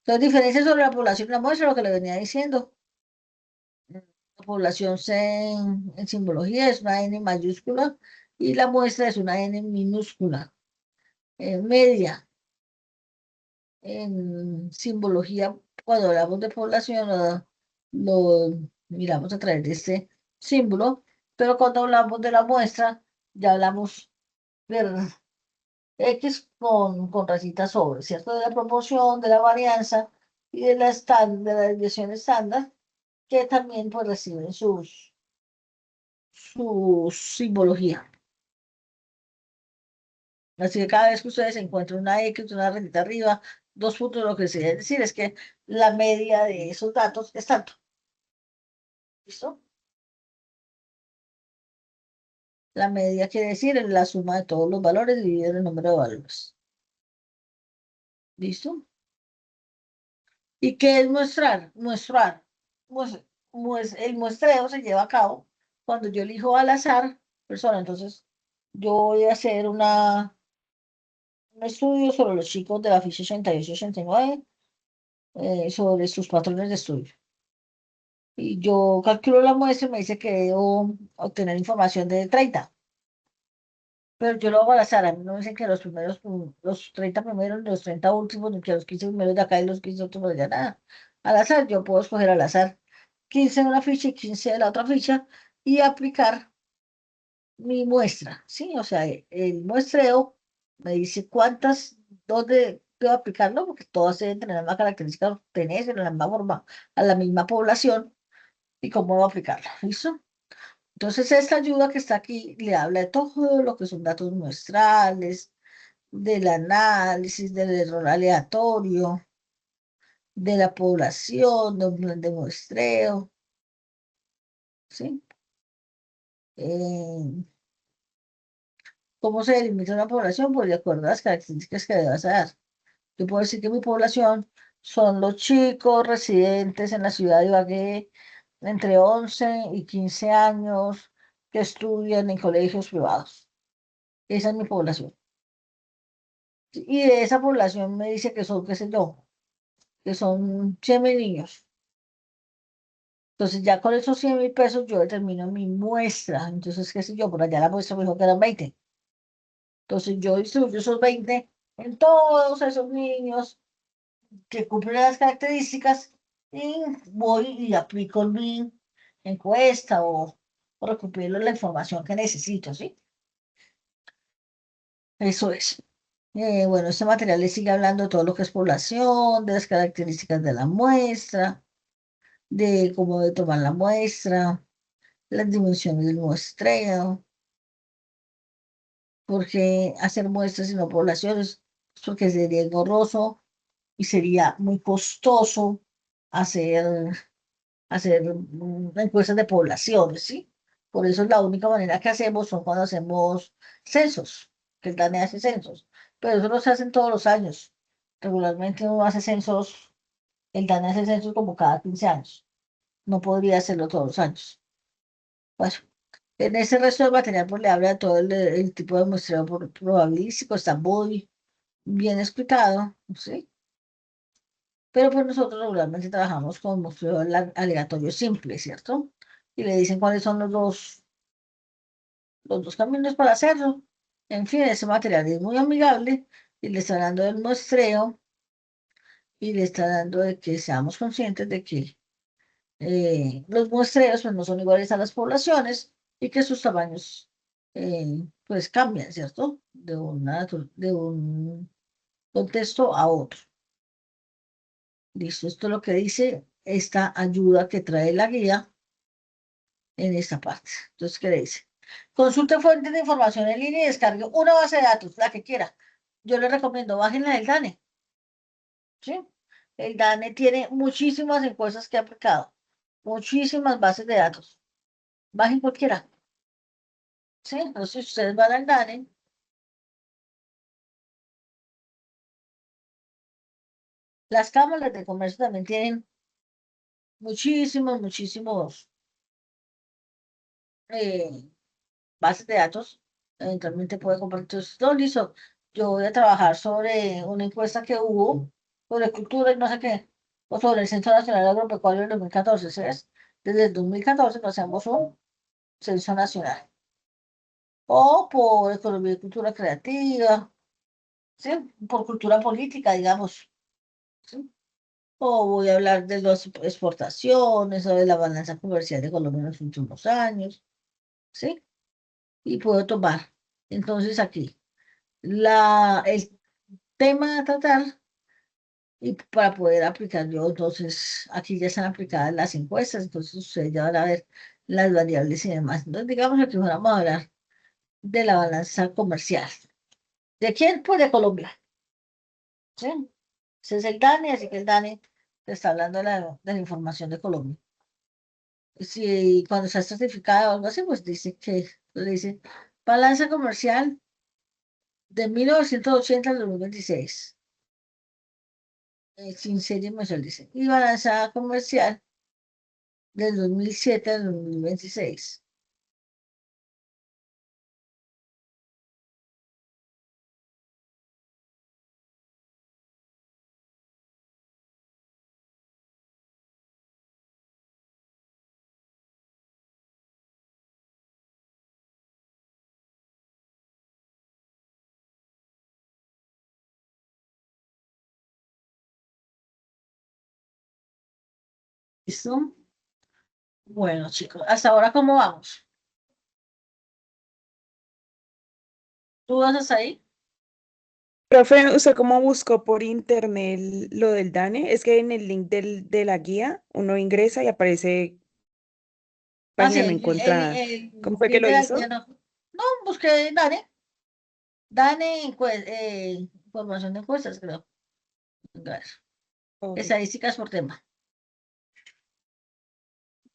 Entonces, diferencias sobre la población y la muestra, lo que le venía diciendo. La población en simbología es una N mayúscula y la muestra es una N minúscula. Media, en simbología, cuando hablamos de población, lo miramos a través de este símbolo, pero cuando hablamos de la muestra, ya hablamos de X con rayitas sobre, ¿cierto? De la proporción, de la varianza y de la desviación estándar, que también pues reciben su simbología. Así que cada vez que ustedes encuentren una X, una rayita arriba, dos puntos, lo que sea, es decir, es que la media de esos datos es tanto. ¿Listo? La media quiere decir la suma de todos los valores dividido en el número de valores. ¿Listo? ¿Y qué es muestrar? Muestrar. Pues, el muestreo se lleva a cabo cuando yo elijo al azar persona. Entonces, yo voy a hacer un estudio sobre los chicos de la ficha 88 y 89, sobre sus patrones de estudio. Y yo calculo la muestra y me dice que debo obtener información de 30. Pero yo lo hago al azar. A mí no me dicen que los primeros, los 30 primeros, los 30 últimos, ni que los 15 primeros de acá y los 15 últimos de allá, nada. Al azar, yo puedo escoger al azar 15 de una ficha y 15 de la otra ficha y aplicar mi muestra, ¿sí? O sea, el muestreo me dice dónde debo aplicarlo, porque todas deben tener la misma característica, tener en la misma forma, a la misma población y cómo debo aplicarla, ¿listo? Entonces, esta ayuda que está aquí le habla de todo lo que son datos muestrales, del análisis, del error aleatorio, de la población, de un plan de muestreo, ¿sí? Eh, ¿Cómo se delimita una población? Pues de acuerdo a las características que debas dar. Yo puedo decir que mi población son los chicos residentes en la ciudad de Ibagué entre 11 y 15 años que estudian en colegios privados. Esa es mi población. Y de esa población me dice que son, qué sé yo, que son 100.000 niños. Entonces ya con esos 100.000 pesos yo determino mi muestra. Entonces, qué sé yo, por allá la muestra me dijo que eran 20. Entonces yo distribuyo esos 20 en todos esos niños que cumplen las características y voy y aplico mi encuesta o recopilo la información que necesito, ¿sí? Eso es. Bueno, este material le sigue hablando de todo lo que es población, de las características de la muestra, de cómo de tomar la muestra, las dimensiones del muestreo, porque hacer muestras y no poblaciones, porque sería engorroso y sería muy costoso hacer encuestas de poblaciones, ¿sí? Por eso es la única manera que hacemos son cuando hacemos censos, que el DANE hace censos, pero eso no se hacen todos los años. Regularmente uno hace censos, el DANE hace censos como cada 15 años, no podría hacerlo todos los años. Bueno, en ese resto del material pues le habla de todo el tipo de muestreo probabilístico, está muy bien explicado, ¿sí? Pero pues nosotros regularmente trabajamos con muestreo aleatorio simple, ¿cierto? Y le dicen cuáles son los dos caminos para hacerlo. En fin, ese material es muy amigable y le está dando el muestreo y le está dando de que seamos conscientes de que los muestreos pues, no son iguales a las poblaciones y que sus tamaños pues cambian, ¿cierto? De un contexto a otro. Listo, esto es lo que dice esta ayuda que trae la guía en esta parte. Entonces, ¿qué le dice? Consulte fuentes de información en línea y descargue una base de datos, la que quiera. Yo le recomiendo, bájenla del DANE, ¿sí? El DANE tiene muchísimas encuestas que ha aplicado, muchísimas bases de datos. Bajen cualquiera, ¿sí? Entonces, ustedes van al DANE, las cámaras de comercio también tienen muchísimos eh, bases de datos. Eventualmente puede comprar. Entonces, no, listo. Yo voy a trabajar sobre una encuesta que hubo sobre cultura y no sé qué, o sobre el Censo Nacional Agropecuario del 2014, ¿sabes? Desde el 2014 no hacemos un censo nacional. O por economía y cultura creativa, ¿sí? Por cultura política, digamos, ¿sí? O voy a hablar de las exportaciones o de la balanza comercial de Colombia en los últimos años, ¿sí? Y puedo tomar. Entonces aquí, el tema a tratar y para poder aplicar yo, entonces aquí ya están aplicadas las encuestas, entonces ustedes ya van a ver las variables y demás. Entonces digamos que vamos a hablar de la balanza comercial. ¿De quién? Pues de Colombia, ¿sí? Ese es el DANE, así que el DANE te está hablando de la información de Colombia. Si cuando está certificado o algo así, pues dice que, le dice balanza comercial de 1980 al 2026. Sin serie mensual, dice. Y balanza comercial del 2007 al 2026. ¿Listo? Bueno, chicos, hasta ahora, ¿cómo vamos? ¿Tú vas hasta ahí? Profe, ¿usted cómo buscó por internet lo del DANE? Es que en el link de la guía uno ingresa y aparece Ah, sí, página no encontrada. ¿Cómo fue que link lo de la guía hizo? no. No, busqué Dane. Dane, información de encuestas, creo. Gracias. Ok. Estadísticas por tema.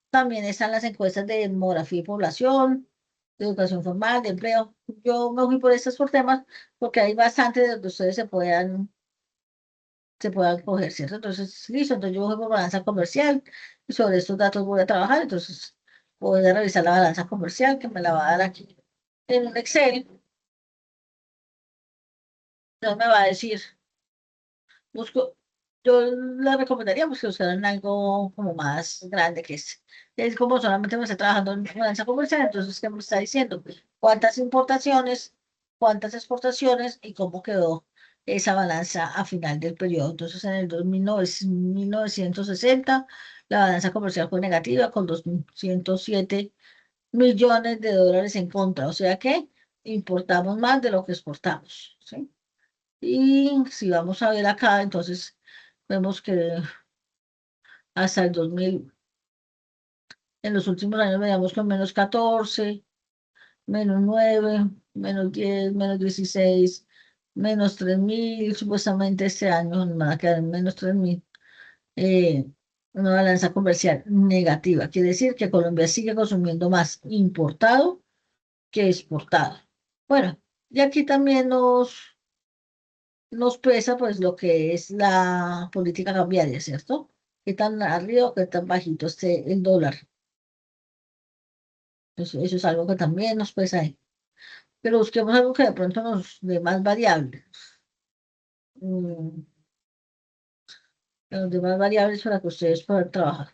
También están las encuestas de demografía y población, de educación formal, de empleo. Yo me fui por estas por temas porque hay bastante de donde ustedes se puedan coger, ¿cierto? Entonces, listo, entonces yo voy por balanza comercial y sobre estos datos voy a trabajar, entonces voy a revisar la balanza comercial que me la va a dar aquí en un Excel, entonces me va a decir, busco, yo le recomendaría pues, que buscaran algo como más grande que este. Es como solamente me está trabajando en balanza comercial, entonces, ¿qué me está diciendo? ¿Cuántas importaciones, cuántas exportaciones y cómo quedó esa balanza a final del periodo? Entonces, en el 1960, la balanza comercial fue negativa con 207 millones de dólares en contra, o sea que importamos más de lo que exportamos, ¿sí? Y si vamos a ver acá, entonces vemos que hasta el 2000, en los últimos años veíamos con -14, -9, -10, -16, -3.000, supuestamente este año nos van a quedar en -3.000. eh, una balanza comercial negativa, quiere decir que Colombia sigue consumiendo más importado que exportado. Bueno, y aquí también nos pesa pues lo que es la política cambiaria, ¿cierto? ¿Qué tan arriba o qué tan bajito esté el dólar? Eso es algo que también nos pesa ahí. Pero busquemos algo que de pronto nos dé más variables. Mm, que nos dé más variables para que ustedes puedan trabajar.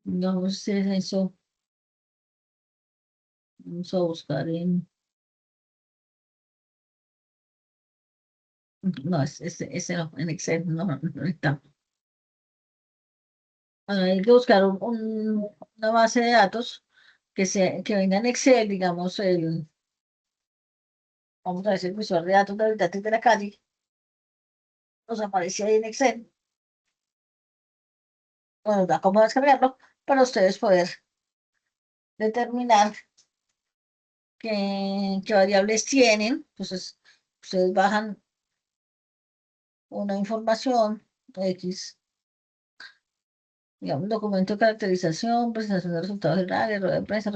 No sé eso. Vamos a buscar en... No, ese no, en Excel no está. Bueno, hay que buscar una base de datos que venga en Excel, digamos, vamos a decir, el visor de datos de habitantes de la calle, nos aparece ahí en Excel, bueno, da cómo descargarlo para ustedes poder determinar qué variables tienen. Entonces, ustedes bajan una información X, digamos, documento de caracterización, presentación de resultados generales, rueda de prensa,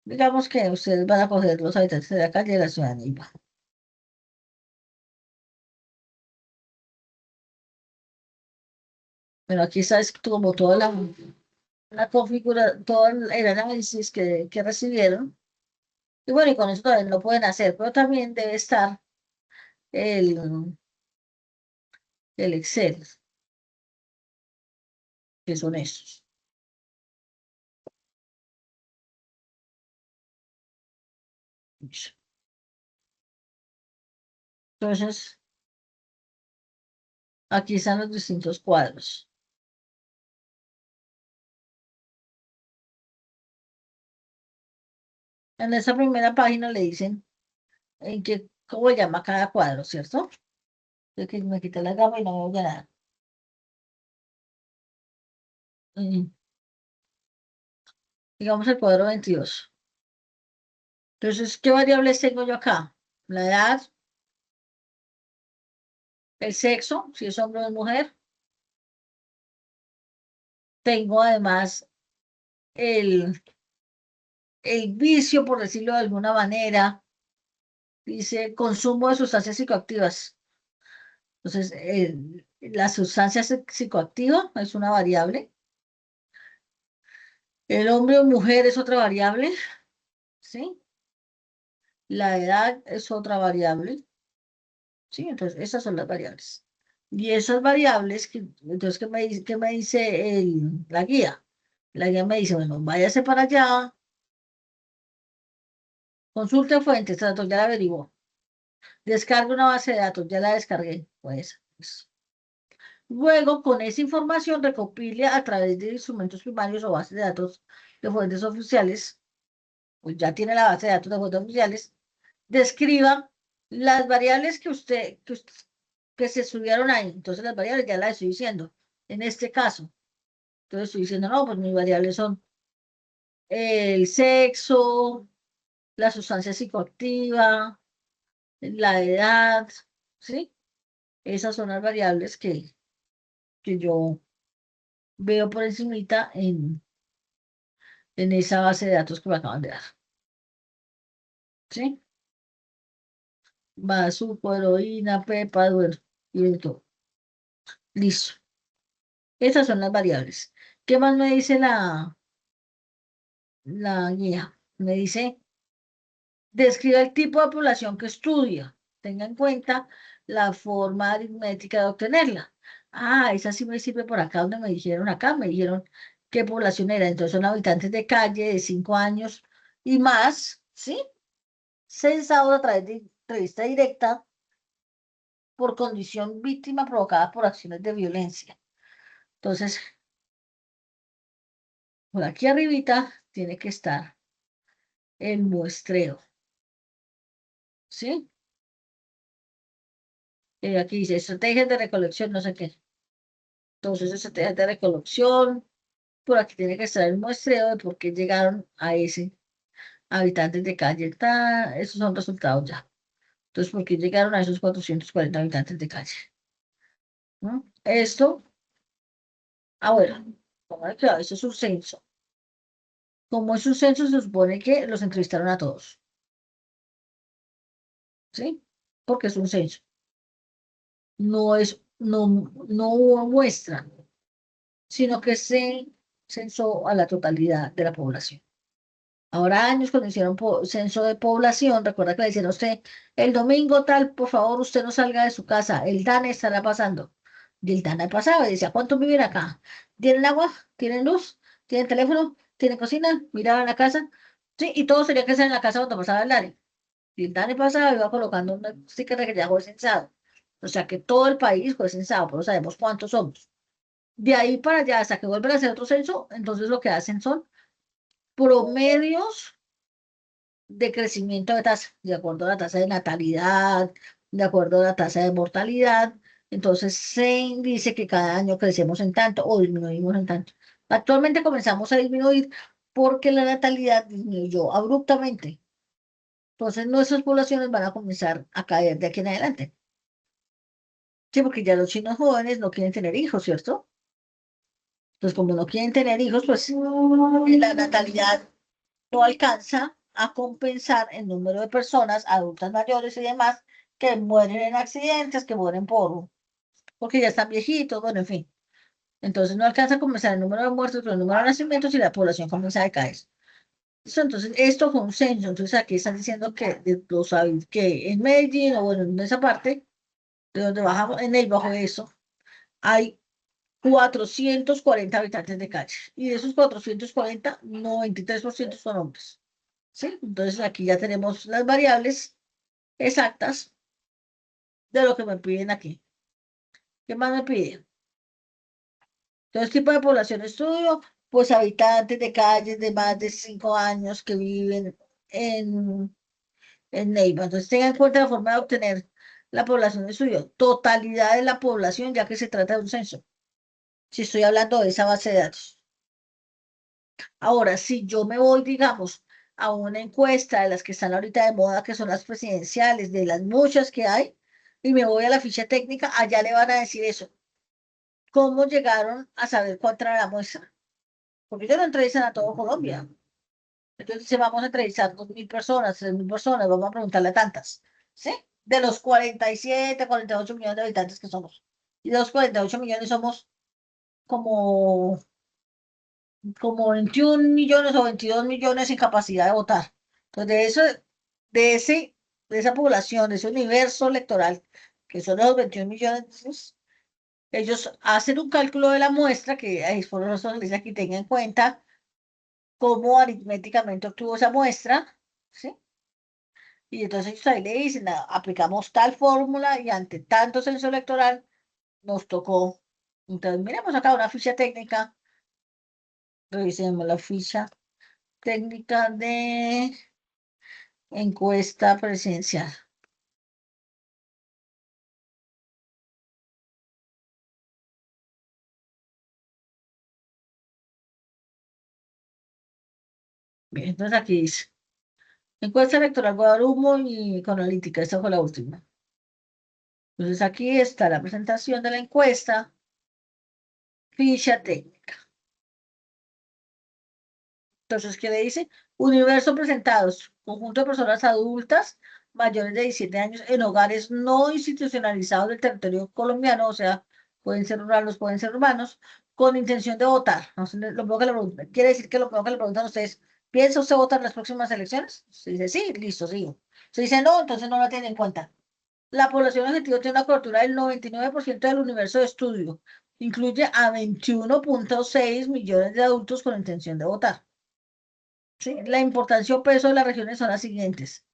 digamos que ustedes van a coger los habitantes de la calle de la ciudad de Neiva. Pero aquí está como toda la configura, todo el análisis que recibieron. Y bueno, y con eso todavía lo pueden hacer, pero también debe estar el, el Excel, que son estos. Entonces, aquí están los distintos cuadros. En esta primera página le dicen cómo se llama cada cuadro, ¿cierto? Yo que me quité la gama y no veo nada. Mm, Digamos el cuadro 22. Entonces, ¿qué variables tengo yo acá? La edad, el sexo, si es hombre o es mujer. Tengo además el, el vicio, por decirlo de alguna manera, dice consumo de sustancias psicoactivas. Entonces, la sustancia psicoactiva es una variable. El hombre o mujer es otra variable, ¿sí? La edad es otra variable, ¿sí? Entonces, esas son las variables. Y esas variables, entonces, ¿qué me dice la guía? La guía me dice, bueno, váyase para allá, consulte fuentes, datos, ya la averiguó. Descargue una base de datos, ya la descargué. Pues. Luego, con esa información, recopile a través de instrumentos primarios o bases de datos de fuentes oficiales, pues ya tiene la base de datos de fuentes oficiales, describa Las variables que se estudiaron ahí, entonces las variables ya las estoy diciendo, en este caso. Entonces estoy diciendo, no, pues mis variables son el sexo, la sustancia psicoactiva, la edad, ¿sí? Esas son las variables que yo veo por encimita en esa base de datos que me acaban de dar, ¿sí? Bazuco, heroína, pepa, duero, y de todo. Listo. Esas son las variables. ¿Qué más me dice la guía? Me dice, describe el tipo de población que estudia. Tenga en cuenta la forma aritmética de obtenerla. Ah, esa sí me sirve por acá, donde me dijeron acá, me dijeron qué población era. Entonces son habitantes de calle de 5 años y más, ¿sí? Censados a través de entrevista directa por condición víctima provocada por acciones de violencia. Entonces, por aquí arribita tiene que estar el muestreo, ¿sí? Aquí dice estrategias de recolección, no sé qué. Entonces, estrategias de recolección, por aquí tiene que estar el muestreo de por qué llegaron a ese habitantes de calle. Esos son resultados ya. Entonces, ¿por qué llegaron a esos 440 habitantes de calle? ¿No? Esto, bueno, póngale cuidado, eso es un censo. Como es un censo, se supone que los entrevistaron a todos, ¿sí? Porque es un censo. No hubo muestra, sino que se censó a la totalidad de la población. Ahora años cuando hicieron censo de población, recuerda que le decían a usted, el domingo tal, por favor, usted no salga de su casa, el DANE estará pasando. Y el DANE pasaba y decía, ¿cuántos viven acá? ¿Tienen agua? ¿Tienen luz? ¿Tienen teléfono? ¿Tienen cocina? Miraban la casa. Sí, y todos tenían que estar en la casa cuando pasaba el DANE. Y el DANE pasaba y iba colocando un sticker de que ya fue censado. O sea que todo el país fue censado, pero sabemos cuántos somos. De ahí para allá, hasta que vuelven a hacer otro censo, entonces lo que hacen son promedios de crecimiento de tasa, de acuerdo a la tasa de natalidad, de acuerdo a la tasa de mortalidad. Entonces se dice que cada año crecemos en tanto o disminuimos en tanto. Actualmente comenzamos a disminuir porque la natalidad disminuyó abruptamente. Entonces nuestras poblaciones van a comenzar a caer de aquí en adelante. Sí, porque ya los chinos jóvenes no quieren tener hijos, ¿cierto? Entonces, como no quieren tener hijos, pues la natalidad no alcanza a compensar el número de personas adultas mayores y demás que mueren en accidentes, que mueren porque ya están viejitos, bueno, en fin. Entonces no alcanza a compensar el número de muertos con el número de nacimientos y la población comienza a decaer. Entonces, esto fue un censo. Entonces, aquí están diciendo que, que en Medellín, o bueno, en esa parte, de donde bajamos, en el bajo de eso, hay 440 habitantes de calle. Y de esos 440, 93% son hombres. ¿Sí? Entonces aquí ya tenemos las variables exactas de lo que me piden aquí. ¿Qué más me piden? Entonces, tipo de población estudio, pues habitantes de calles de más de 5 años que viven en Neiva. Entonces, tengan en cuenta la forma de obtener la población de estudio, totalidad de la población, ya que se trata de un censo. Si estoy hablando de esa base de datos. Ahora, si yo me voy, digamos, a una encuesta de las que están ahorita de moda, que son las presidenciales, de las muchas que hay, y me voy a la ficha técnica, allá le van a decir eso. ¿Cómo llegaron a saber cuánto era la muestra? Porque ellos no entrevistan a todo Colombia. Entonces dice, vamos a entrevistar 2.000 personas, 3.000 personas, vamos a preguntarle a tantas, ¿sí? De los 47, 48 millones de habitantes que somos. Y de los 48 millones somos como como 21 millones o 22 millones sin capacidad de votar. Entonces, de ese, de esa población, de ese universo electoral, que son los 21 millones, ellos hacen un cálculo de la muestra, que ahí por eso les dice aquí tenga en cuenta cómo aritméticamente obtuvo esa muestra, ¿sí? Y entonces ellos ahí le dicen, aplicamos tal fórmula y ante tanto censo electoral nos tocó. Entonces, miremos acá una ficha técnica, revisemos la ficha técnica de encuesta presidencial. Bien, entonces aquí dice, encuesta electoral Guadalumo y con analítica, esta fue la última. Entonces aquí está la presentación de la encuesta, ficha técnica. Entonces, ¿qué le dice? Universo presentados, conjunto de personas adultas mayores de 17 años en hogares no institucionalizados del territorio colombiano, o sea, pueden ser rurales, pueden ser urbanos, con intención de votar. No sé, lo primero que le preguntan, quiere decir que lo primero que le preguntan a ustedes, ¿piensa usted votar en las próximas elecciones? Se dice sí, listo, sigo. Se dice no, entonces no la tiene en cuenta. La población objetivo tiene una cobertura del 99% del universo de estudio. Incluye a 21.6 millones de adultos con intención de votar. ¿Sí? La importancia o peso de las regiones son las siguientes.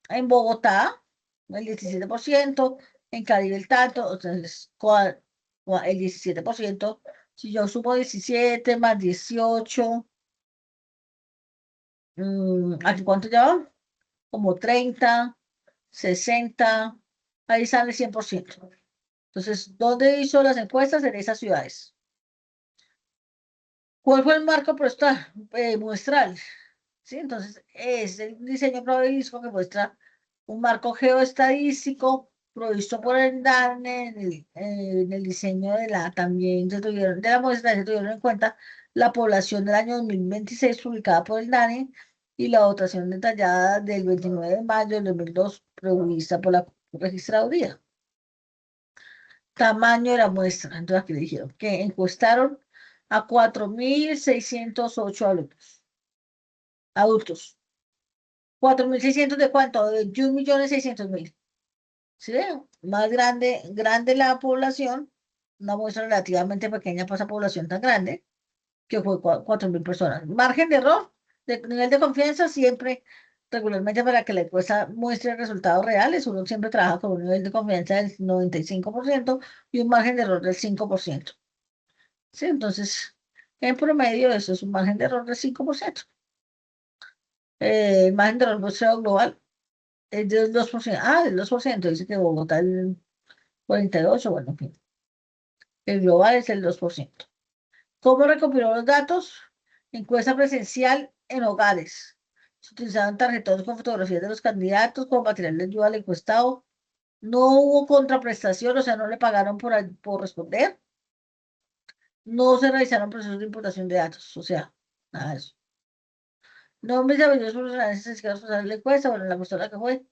En Bogotá, el 17%, en Caribe el tanto, entonces el 17%, si yo sumo 17 más 18, ¿aquí cuánto lleva? Como 30, 60, ahí sale 100%. Entonces, ¿dónde hizo las encuestas? En esas ciudades. ¿Cuál fue el marco muestral? ¿Sí? Entonces, es el diseño probabilístico que muestra un marco geoestadístico provisto por el DANE en el diseño también de la muestra, se tuvieron en cuenta la población del año 2026 publicada por el DANE y la votación detallada del 29 de mayo del 2002 prevista por la registraduría. Tamaño de la muestra. Entonces aquí le dijeron que encuestaron a 4.608 adultos. 4.600 de cuánto, de 21.600.000. ¿Sí ven? Más grande la población, una muestra relativamente pequeña para esa población tan grande, que fue 4.000 personas. Margen de error, de nivel de confianza, siempre, regularmente para que la encuesta muestre resultados reales, uno siempre trabaja con un nivel de confianza del 95% y un margen de error del 5%. ¿Sí? Entonces, en promedio, eso es un margen de error del 5%. El margen de error muestreo global es del 2%. Ah, del 2%. Dice que Bogotá el 48%. Bueno, en fin. El global es el 2%. ¿Cómo recopiló los datos? Encuesta presencial en hogares. Se utilizaron tarjetones con fotografías de los candidatos como material de ayuda al encuestado. No hubo contraprestación, o sea, no le pagaron por responder. No se realizaron procesos de importación de datos, o sea, nada de eso. Nombres y apellidos profesionales esenciales responsables de la encuesta, bueno, la persona que fue.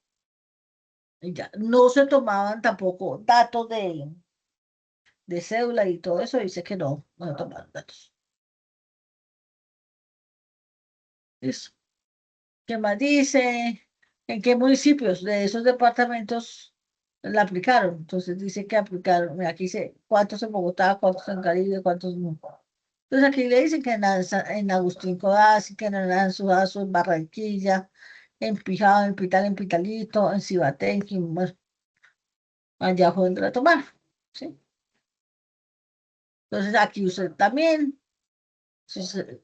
Y ya, no se tomaban tampoco datos de cédula y todo eso, dice que no se tomaron datos. Eso. ¿Qué más dice? ¿En qué municipios de esos departamentos la aplicaron? Entonces dice que aplicaron, mira, aquí dice cuántos en Bogotá, cuántos en Caribe, cuántos no. Entonces aquí le dicen que en Agustín Codazzi, que en Aranzazu, en Barranquilla, en Pijao, en Pital, en Pitalito, en Cibatenque, bueno, allá fue donde la tomaron, ¿sí? Entonces aquí usted también, entonces,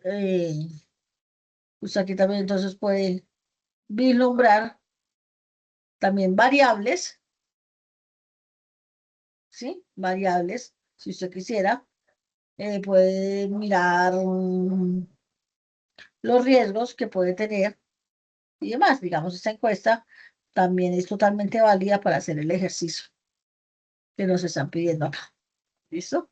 usted aquí también entonces puede vislumbrar también variables, ¿sí? Variables, si usted quisiera, puede mirar los riesgos que puede tener y demás. Digamos, esta encuesta también es totalmente válida para hacer el ejercicio que nos están pidiendo acá. ¿Listo?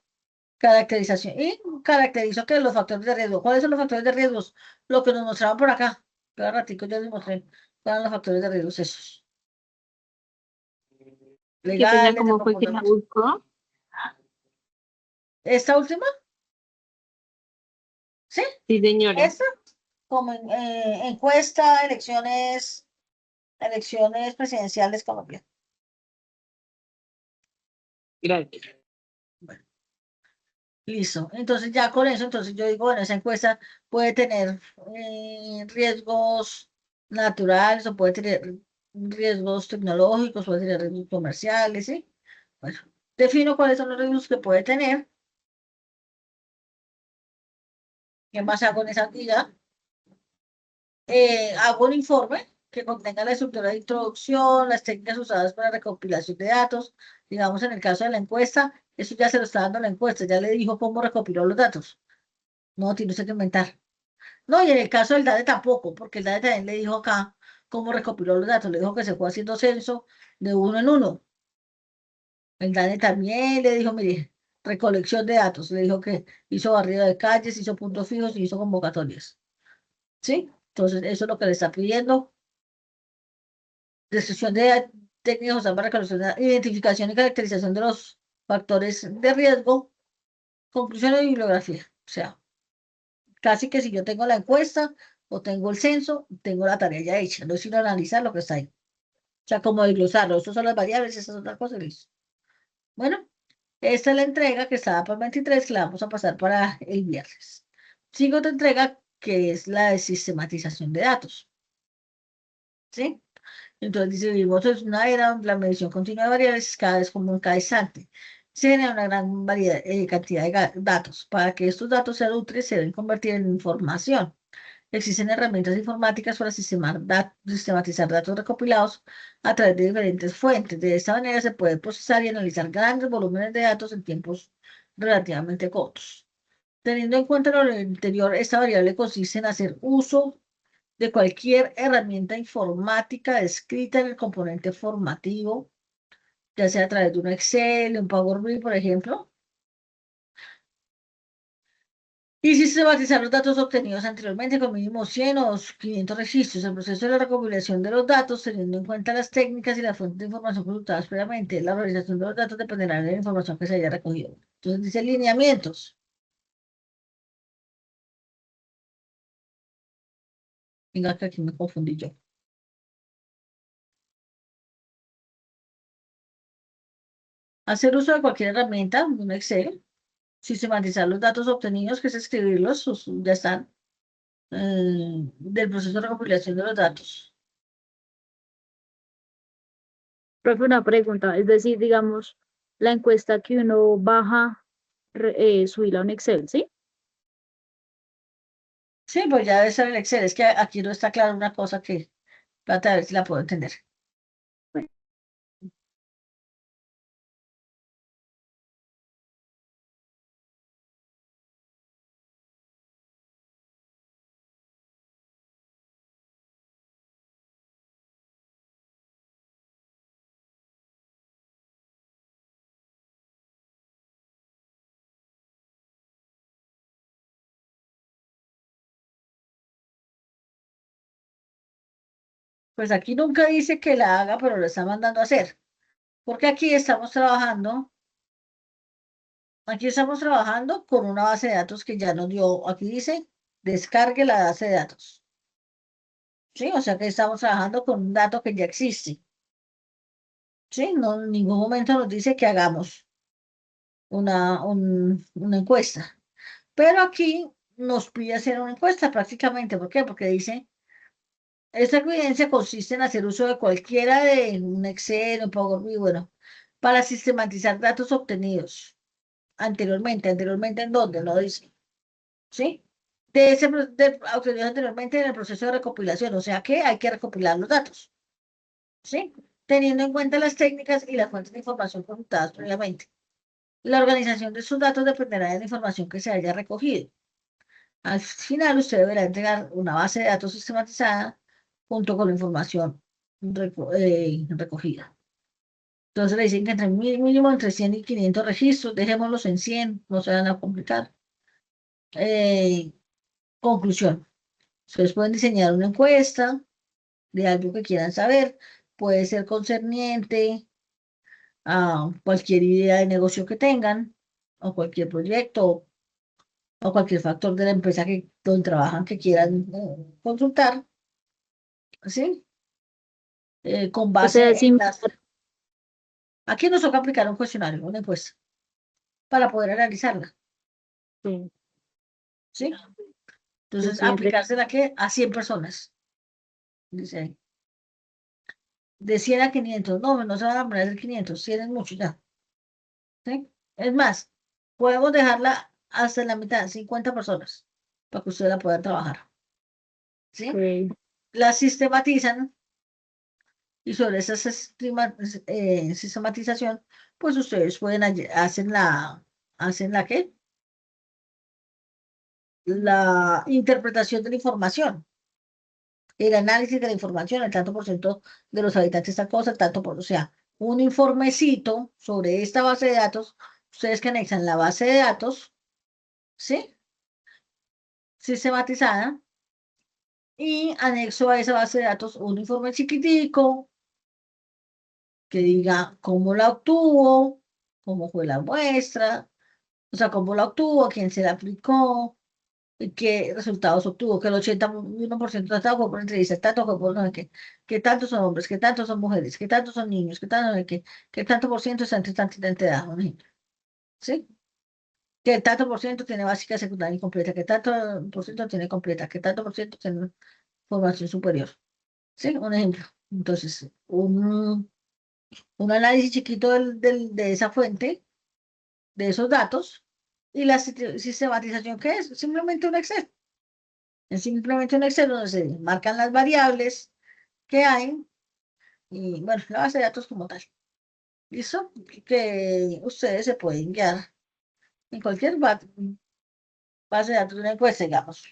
Caracterización. Y caracterizo que los factores de riesgo. ¿Cuáles son los factores de riesgos? Lo que nos mostraban por acá. Cada ratico yo les mostré cuáles eran los factores de riesgo esos. Qué pena, Legales, de ¿cómo fue que la comportamiento. buscó? Esta última, ¿sí? Sí, señora. Esta, como encuesta, elecciones presidenciales colombianas. Gracias. Bueno, listo. Entonces ya con eso, entonces yo digo, bueno, esa encuesta puede tener riesgos naturales o puede tener riesgos tecnológicos, puede tener riesgos comerciales, ¿sí? Bueno, defino cuáles son los riesgos que puede tener. ¿Qué más hago en esa actividad? Hago un informe que contenga la estructura de introducción, las técnicas usadas para recopilación de datos. Digamos, en el caso de la encuesta, eso ya se lo está dando la encuesta, ya le dijo cómo recopiló los datos. No, tiene usted que inventar. No, y en el caso del DANE tampoco, porque el DANE también le dijo acá cómo recopiló los datos. Le dijo que se fue haciendo censo de uno en uno. El DANE también le dijo, mire, recolección de datos. Le dijo que hizo barrido de calles, hizo puntos fijos y hizo convocatorias. ¿Sí? Entonces, eso es lo que le está pidiendo. Descripción de técnicas usadas para recolección, identificación y caracterización de los factores de riesgo, conclusión y bibliografía. O sea, casi que si yo tengo la encuesta o tengo el censo, tengo la tarea ya hecha. No es sino analizar lo que está ahí. O sea, como desglosarlo. Estas son las variables, estas son las cosas. Listo. Bueno, esta es la entrega que estaba para el 23, que la vamos a pasar para el viernes. Sigo otra entrega que es la de sistematización de datos. ¿Sí? Entonces vivimos en una era donde la medición continua de variables es cada vez como un cada instante. Se genera una gran variedad, cantidad de datos. Para que estos datos sean útiles, se deben convertir en información. Existen herramientas informáticas para sistematizar datos recopilados a través de diferentes fuentes. De esta manera se puede procesar y analizar grandes volúmenes de datos en tiempos relativamente cortos. Teniendo en cuenta lo anterior, esta variable consiste en hacer uso de cualquier herramienta informática descrita en el componente formativo, ya sea a través de un Excel, un Power BI, por ejemplo, y sistematizar los datos obtenidos anteriormente con mínimo 100 o 500 registros. El proceso de la recopilación de los datos, teniendo en cuenta las técnicas y las fuentes de información consultadas previamente, la organización de los datos dependerá de la información que se haya recogido. Entonces dice lineamientos. Venga, que aquí me confundí yo. Hacer uso de cualquier herramienta, un Excel, sistematizar los datos obtenidos, que es escribirlos, ya están, del proceso de recopilación de los datos. Profe, una pregunta, es decir, digamos, la encuesta que uno baja, subirla a un Excel, ¿sí? Sí, pues ya debe estar el Excel. Es que aquí no está claro una cosa que trata de ver si la puedo entender. Bueno, Pues aquí nunca dice que la haga, pero lo está mandando a hacer. Porque aquí estamos trabajando con una base de datos que ya nos dio, aquí dice, descargue la base de datos. Sí, o sea que estamos trabajando con un dato que ya existe. Sí, no, en ningún momento nos dice que hagamos una encuesta. Pero aquí nos pide hacer una encuesta prácticamente. ¿Por qué? Porque dice, esta evidencia consiste en hacer uso de cualquiera de un Excel, un Power BI, bueno, para sistematizar datos obtenidos anteriormente. ¿Anteriormente en dónde? No dice. ¿Sí? Obtenidos anteriormente en el proceso de recopilación. O sea que hay que recopilar los datos. ¿Sí? Teniendo en cuenta las técnicas y las fuentes de información consultadas previamente. La organización de sus datos dependerá de la información que se haya recogido. Al final, usted deberá entregar una base de datos sistematizada junto con la información recogida. Entonces le dicen que entre mínimo entre 100 y 500 registros, dejémoslos en 100, no se van a complicar. Eh, conclusión. Ustedes pueden diseñar una encuesta de algo que quieran saber. Puede ser concerniente a cualquier idea de negocio que tengan, o cualquier proyecto, o cualquier factor de la empresa donde trabajan que quieran consultar. ¿Sí? Con o base sea, en sin, las... Aquí nos toca aplicar un cuestionario, una encuesta, para poder analizarla, sí, ¿sí? yo Entonces, siempre, aplicársela a 100 personas, dice ahí. De 100 a 500, no, no se van a poner de 500, 100 es mucho ya, ¿sí? Es más, podemos dejarla hasta la mitad, 50 personas, para que ustedes la puedan trabajar, ¿sí? ok. La sistematizan y sobre esa sistematización, pues ustedes pueden, hacen la, ¿qué? la interpretación de la información, el análisis de la información, el tanto por ciento de los habitantes esta cosa, el tanto por, o sea, un informecito sobre esta base de datos, ustedes que anexan la base de datos, ¿sí? Sistematizada, y anexo a esa base de datos un informe chiquitico que diga cómo la obtuvo, cómo fue la muestra, o sea, cómo la obtuvo, quién se la aplicó, y qué resultados obtuvo, que el 81% tratado fue por entrevista, tanto fue por no sé qué, qué tantos son hombres, qué tantos son mujeres, qué tantos son niños, qué tanto, no sé qué tanto por ciento está entre tanta edad, un ejemplo, ¿sí? Que tanto por ciento tiene básica, secundaria y completa, que tanto por ciento tiene completa, que tanto por ciento tiene formación superior, ¿sí? Un ejemplo. Entonces, un análisis chiquito de esa fuente, de esos datos, y la sistematización, ¿qué es? Simplemente un Excel. Es simplemente un Excel donde se marcan las variables que hay y, bueno, la base de datos como tal. ¿Listo? Que ustedes se pueden guiar en cualquier base de datos de una encuesta, digamos.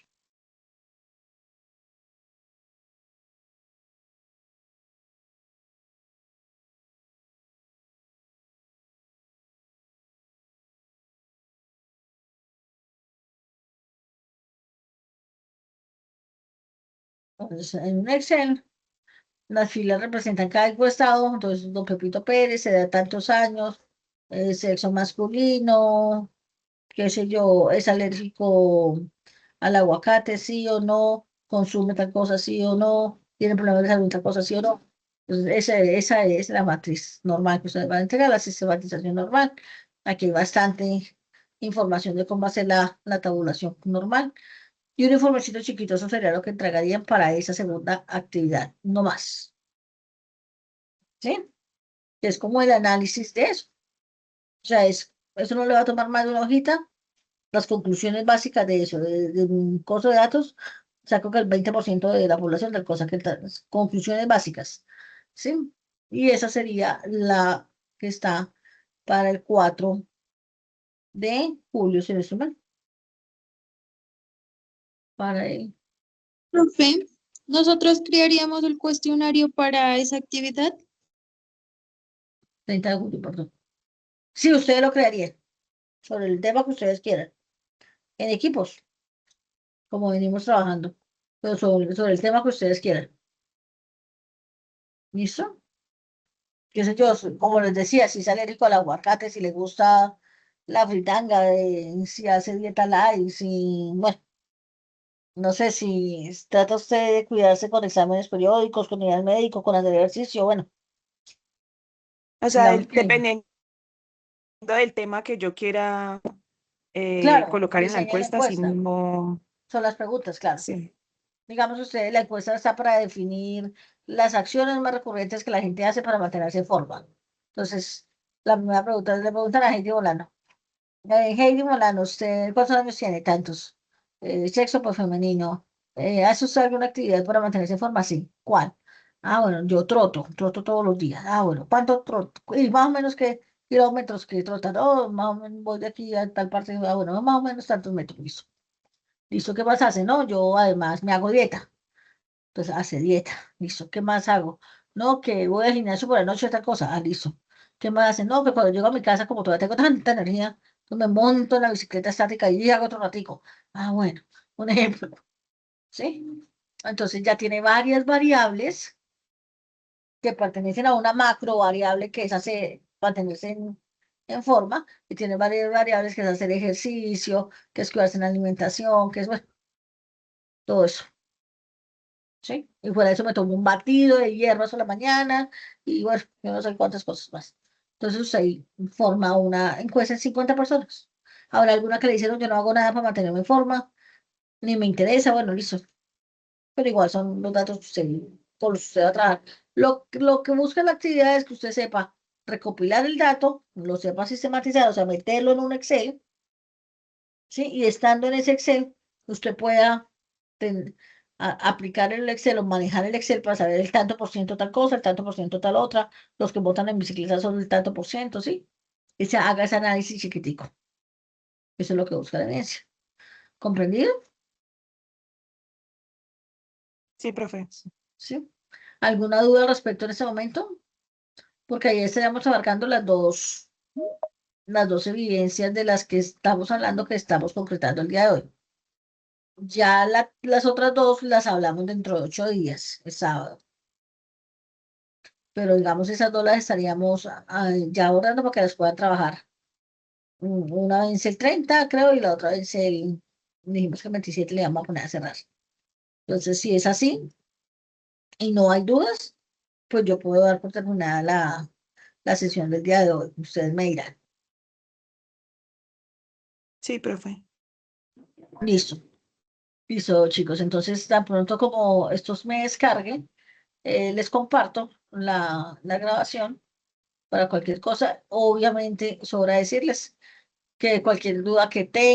Entonces, en un Excel, las filas representan cada encuestado. Entonces, don Pepito Pérez, edad tantos años, sexo masculino, qué sé yo, es alérgico al aguacate, sí o no, consume tal cosa, sí o no, tiene problemas de salud, tal cosa, sí o no. Entonces, esa es la matriz normal que ustedes van a entregar, la sistematización normal. Aquí hay bastante información de cómo hacer la tabulación normal. Y un informecito chiquito, eso sería lo que entregarían para esa segunda actividad, no más. ¿Sí? Que es como el análisis de eso. O sea, eso no le va a tomar más de una hojita. Las conclusiones básicas de eso, de un curso de datos, saco que el 20% de la población del cosa que conclusiones básicas, ¿sí? Y esa sería la que está para el 4 de julio, si no estoy mal. Para el Profe, nosotros crearíamos el cuestionario para esa actividad. 30 de julio, perdón. Sí, ustedes lo crearían, sobre el tema que ustedes quieran, en equipos, como venimos trabajando, pero sobre el tema que ustedes quieran. ¿Listo? Qué sé yo, como les decía, si es alérgico al aguacate, si le gusta la fritanga, si hace dieta light, si, bueno, no sé si trata usted de cuidarse con exámenes periódicos, con ir al médico, con hacer ejercicio, bueno, O sea, digamos que, dependiendo del tema que yo quiera claro, colocar en la diseña la encuesta, si encuesta, no, son las preguntas, claro. sí. Digamos usted, la encuesta está para definir las acciones más recurrentes que la gente hace para mantenerse en forma. Entonces, la primera pregunta, le preguntan a Heidi Bolano. Heidi Molano, ¿usted cuántos años tiene? Tantos. Sexo pues femenino. ¿Hace usted alguna actividad para mantenerse en forma? Sí. ¿Cuál? Ah, bueno, yo troto todos los días. Ah, bueno, ¿cuánto troto? Y más o menos qué kilómetros que trota. No, más o menos voy de aquí a tal parte. Ah, bueno, más o menos tantos metros. Listo. Listo, ¿qué más hace? No, yo además me hago dieta. Entonces hace dieta. Listo, ¿qué más hago? No, que voy al gimnasio por la noche, otra cosa. Ah, listo. ¿Qué más hace? No, que cuando llego a mi casa, como todavía tengo tanta energía, pues me monto en la bicicleta estática y hago otro ratico. Ah, bueno, un ejemplo. ¿Sí? Entonces ya tiene varias variables que pertenecen a una macro variable que es mantenerse en forma, y tiene varias variables que es hacer ejercicio, que es cuidarse en la alimentación, que es, bueno, todo eso. ¿Sí? Y fuera de eso me tomo un batido de hierro a la mañana y bueno, yo no sé cuántas cosas más. Entonces usted forma una encuesta en 50 personas. Habrá alguna que le dijeron yo no hago nada para mantenerme en forma, ni me interesa, bueno, listo. Pero igual son los datos que usted, por los que usted va a trabajar. Lo que busca la actividad es que usted sepa recopilar el dato, lo sepa sistematizar, o sea, meterlo en un Excel, ¿sí? Y estando en ese Excel, usted pueda aplicar el Excel o manejar el Excel para saber el tanto por ciento tal cosa, el tanto por ciento tal otra, los que votan en bicicleta son el tanto por ciento, ¿sí? Y se haga ese análisis chiquitico. Eso es lo que busca la evidencia. ¿Comprendido? Sí, profe. ¿Sí? ¿Alguna duda al respecto en ese momento? Porque ahí estaríamos abarcando las dos evidencias de las que estamos hablando, que estamos concretando el día de hoy. Ya las otras dos las hablamos dentro de 8 días, el sábado. Pero digamos, esas dos las estaríamos ya abordando para que las puedan trabajar. Una vence el 30, creo, y la otra vence dijimos que el 27 le vamos a poner a cerrar. Entonces, si es así y no hay dudas, pues yo puedo dar por terminada la sesión del día de hoy. Ustedes me dirán. Sí, profe. Listo. Listo, chicos. Entonces, tan pronto como estos me descarguen, les comparto la grabación para cualquier cosa. Obviamente, sobra decirles que cualquier duda que tengan,